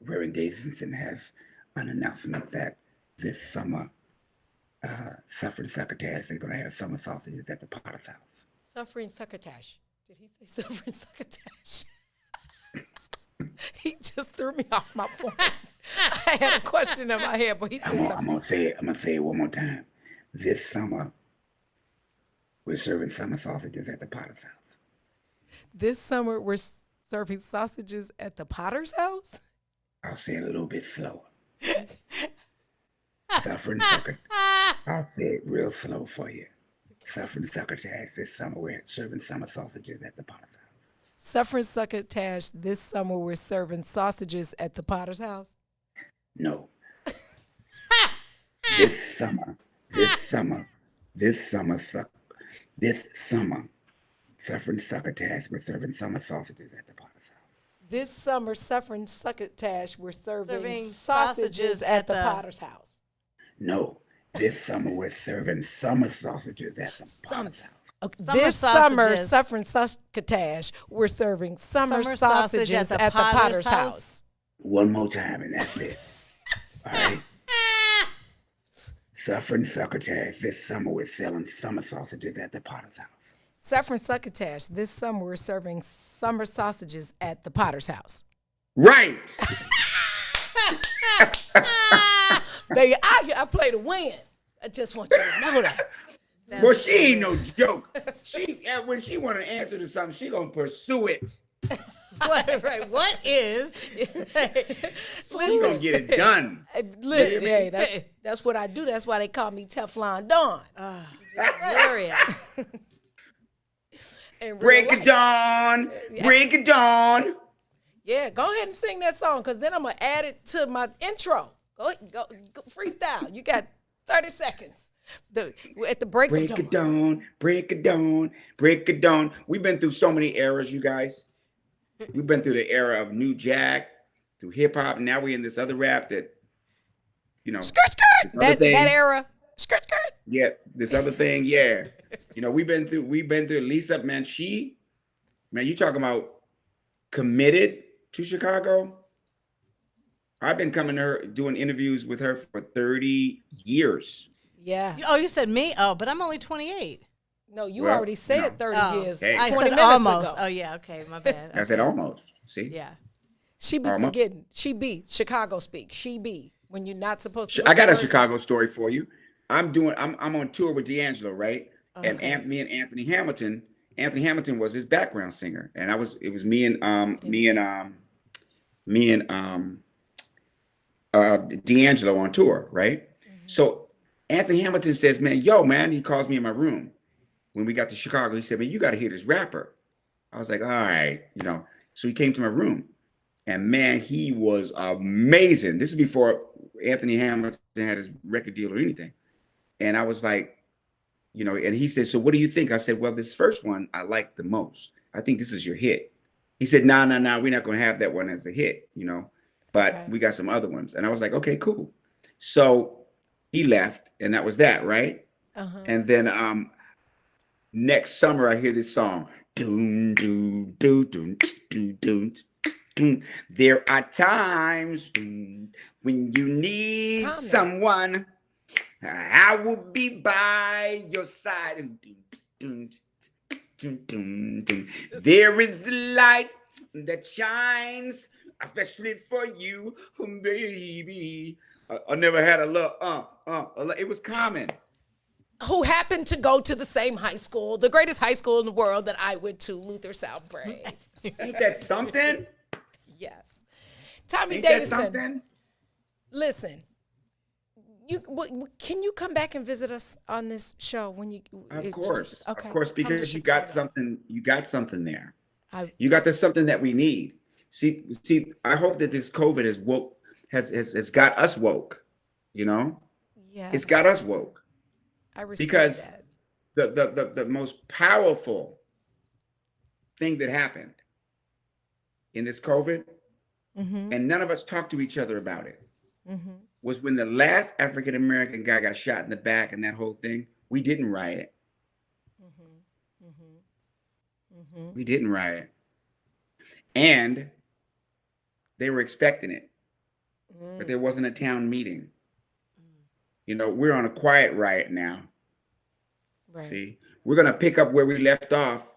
Reverend Davidson has an announcement that this summer, suffering succotash, they're gonna have summer sausages at the Potter's House. Suffering succotash. Did he say suffering succotash? He just threw me off my point. I had a question in my head, but he said I'm gonna say it one more time. This summer, we're serving summer sausages at the Potter's House. This summer, we're serving sausages at the Potter's House? I'll say it a little bit slower. Suffering succotash. I'll say it real slow for you. Suffering succotash. This summer, we're serving summer sausages at the Potter's House. Suffering succotash. This summer, we're serving sausages at the Potter's House? No. This summer, suffering succotash, we're serving summer sausages at the Potter's House. This summer, suffering succotash, we're serving sausages at the Potter's House. No, this summer we're serving summer sausages at the Potter's House. Okay. This summer, suffering succotash, we're serving summer sausages at the Potter's House. One more time and that's it. All right. Suffering succotash, this summer we're selling summer sausages at the Potter's House. Suffering succotash, this summer we're serving summer sausages at the Potter's House. Right. Baby, I play to win. I just want you to know that. Well, she ain't no joke. When she want to answer to something, she gonna pursue it. What is? She's gonna get it done. Listen, hey, that's what I do. That's why they call me Teflon Dawn. Hilarious. Break it down. Break it down. Yeah, go ahead and sing that song, because then I'm going to add it to my intro. Go freestyle. You got 30 seconds. At the break it down, break it down, break it down. We've been through so many eras, you guys. We've been through the era of New Jack, through hip hop, and now we're in this other rap that, you know. Skirt. That era. Skirt. Yeah, this other thing, yeah. You know, we've been through Lisa, man, you talking about committed to Chicago. I've been coming to her, doing interviews with her for 30 years. Yeah. Oh, you said me? Oh, but I'm only 28. No, you already said 30 years. Hey. 20 I said minutes almost. ago. Oh, yeah, okay, my bad. I said almost. See? Yeah. She be forgetting. She be Chicago speak. She be when you're not supposed to. I got a Chicago story for you. I'm on tour with D'Angelo, right? Okay. And me and Anthony Hamilton. Anthony Hamilton was his background singer, and it was me and D'Angelo on tour, right? Mm-hmm. So Anthony Hamilton says, man, he calls me in my room when we got to Chicago. He said, man, you got to hear this rapper. I was like, all right, So he came to my room, and man, he was amazing. This is before Anthony Hamilton had his record deal or anything. And I was like, and he said, so what do you think? I said, well, this first one I like the most. I think this is your hit. He said, no, we're not going to have that one as the hit, but we got some other ones. And I was like, okay, cool. So he left, and that was that, right? Uh-huh. And then next summer, I hear this song. Doon, doon, doon, doon, doon, doon, doon. There are times when you need someone. I will be by your side. There is a light that shines, especially for you, baby. I never had a love. It was common. Who happened to go to the same high school, the greatest high school in the world that I went to, Luther South Brave. Ain't that something? Yes. Tommy Ain't Davidson. That something? Listen. Can you come back and visit us on this show when you? Of course, okay. Of course, because you got something. You got something there. You got something that we need. See. I hope that this COVID has got us woke. Yeah, it's got us woke. I respect because that. the most powerful thing that happened in this COVID, and none of us talked to each other about it. Mm-hmm. Was when the last African-American guy got shot in the back and that whole thing, we didn't riot. We didn't riot. And They were expecting it, but there wasn't a town meeting. You know, we're on a quiet riot now. Right. See, we're going to pick up where we left off.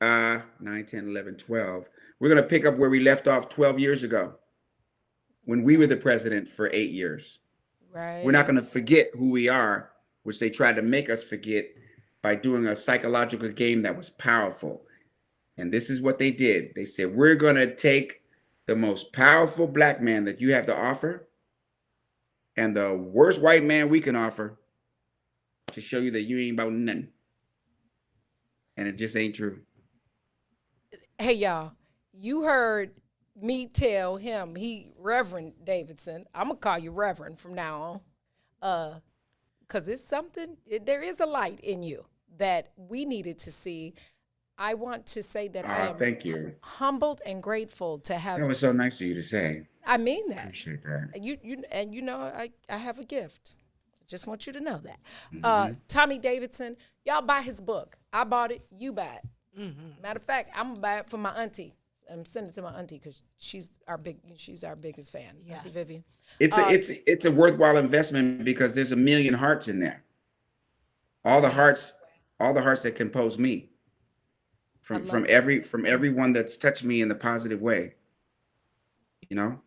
9, 10, 11, 12. We're going to pick up where we left off 12 years ago when we were the president for 8 years. Right. We're not going to forget who we are, which they tried to make us forget by doing a psychological game that was powerful. And this is what they did. They said, we're going to take the most powerful black man that you have to offer and the worst white man we can offer to show you that you ain't about nothing. And it just ain't true. Hey, y'all, you heard me tell him, Reverend Davidson, I'm going to call you Reverend from now on, because it's something, there is a light in you that we needed to see. I want to say that I am thank you. Humbled and grateful to have. That was so nice of you to say. I mean that. Appreciate that. You know, I have a gift. Just want you to know that. Tommy Davidson, y'all buy his book. I bought it. You buy it. Matter of fact, I'm gonna buy it for my auntie. I'm sending it to my auntie because she's our biggest fan. Auntie Vivian. It's a worthwhile investment because there's 1 million hearts in there. All the hearts that compose me. From everyone that's touched me in the positive way. You know,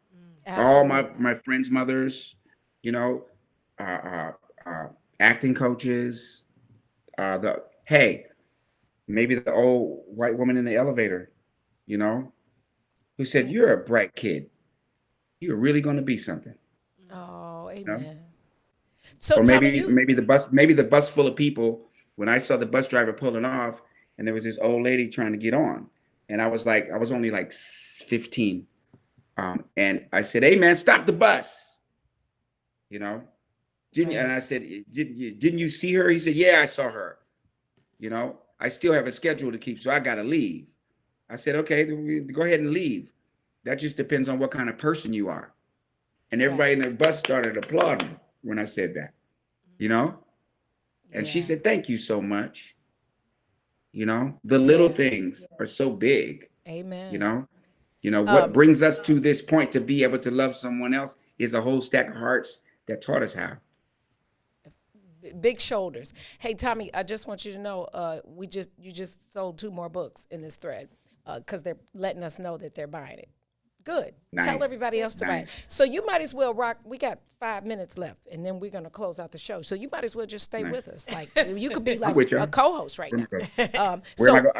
all my friends' mothers, you know, acting coaches, maybe the old white woman in the elevator, you know, who said, you're a bright kid. You're really going to be something. Oh, amen. You know? So or maybe the bus full of people, when I saw the bus driver pulling off and there was this old lady trying to get on. And I was only like 15. And I said, hey man, stop the bus. You know? And I said, didn't you see her? He said, yeah, I saw her. You know, I still have a schedule to keep, so I got to leave. I said, okay, go ahead and leave. That just depends on what kind of person you are. And everybody in the bus started applauding when I said that, you know? And she said, thank you so much. You know, the little things are so big. Amen. You know, what brings us to this point to be able to love someone else is a whole stack of hearts that taught us how. Big shoulders. Hey, Tommy, I just want you to know, you just sold 2 more books in this thread because they're letting us know that they're buying it. Good. Nice. Tell everybody else to buy it. So you might as well rock. We got 5 minutes left, and then we're going to close out the show. So you might as well just stay with us. Like you could be like a co-host right now.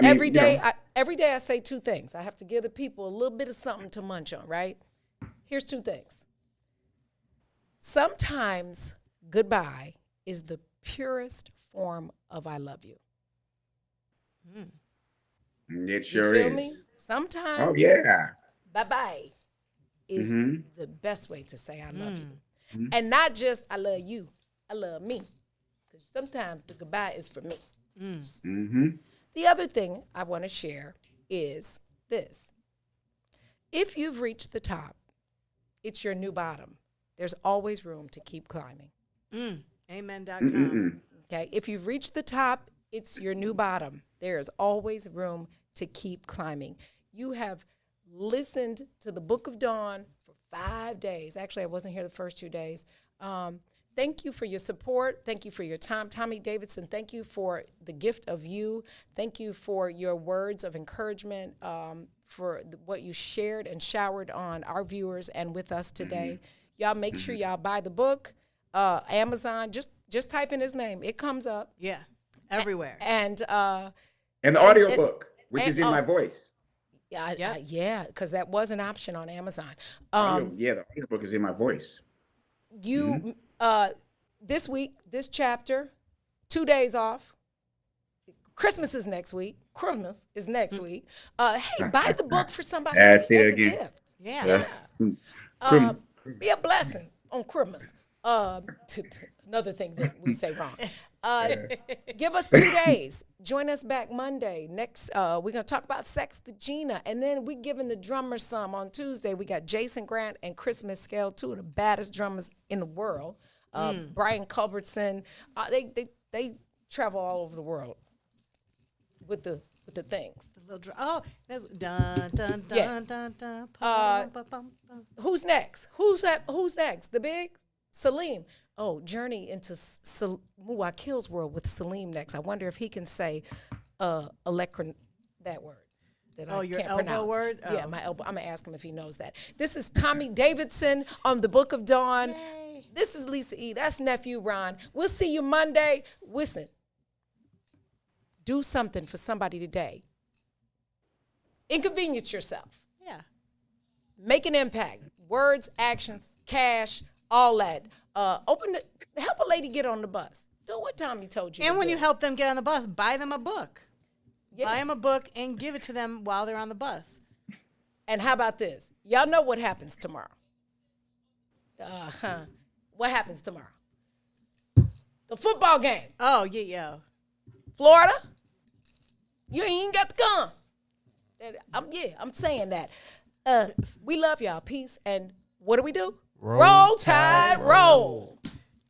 Every day I say 2 things. I have to give the people a little bit of something to munch on, right? Here's 2 things. Sometimes goodbye is the purest form of I love you. It sure you feel is. Me? Sometimes. Oh yeah. Bye-bye is the best way to say I love you. And not just I love you, I love me. Because sometimes the goodbye is for me. The other thing I want to share is this. If you've reached the top, it's your new bottom. There's always room to keep climbing. Amen.com. Okay, if you've reached the top, it's your new bottom. There is always room to keep climbing. You have listened to the Book of Dawn for 5 days. Actually, I wasn't here the first 2 days. Thank you for your support. Thank you for your time. Tommy Davidson, thank you for the gift of you. Thank you for your words of encouragement, for what you shared and showered on our viewers and with us today. Y'all make sure y'all buy the book. Amazon, just type in his name. It comes up. Yeah, everywhere. And the audiobook, which is in my voice. Yeah, because that was an option on Amazon. The audiobook is in my voice. You this week, this chapter, 2 days off. Christmas is next week. Christmas is next week. Hey, buy the book for somebody as a gift. Yeah. Be a blessing on Christmas. Another thing that we say wrong. Give us 2 days. Join us back Monday. Next, we're going to talk about Sex the Gina. And then we're giving the drummers some on Tuesday. We got Jason Grant and Chris Mescal, 2 of the baddest drummers in the world. Brian Culbertson. They travel all over the world with the things. Oh, dun dun Yeah. dun dun dun. Who's next? Who's next? The big Salim. Oh, journey into Muwakil's world with Salim next. I wonder if he can say electron that word. That I your can't elbow pronounce. word? Yeah, Oh. my elbow. I'm gonna ask him if he knows that. This is Tommy Davidson on the Book of Dawn. Yay. This is Lisa E. That's nephew Ron. We'll see you Monday. Listen, do something for somebody today. Inconvenience yourself. Yeah. Make an impact. Words, actions, cash, all that. Help a lady get on the bus. Do what Tommy told you. And to when do. you help them get on the bus, buy them a book. Yeah. Buy them a book and give it to them while they're on the bus. And how about this? Y'all know what happens tomorrow. What happens tomorrow? The football game. Oh, yeah. Florida. You ain't got to come. I'm saying that. We love y'all. Peace. And what do? Roll Tide, roll.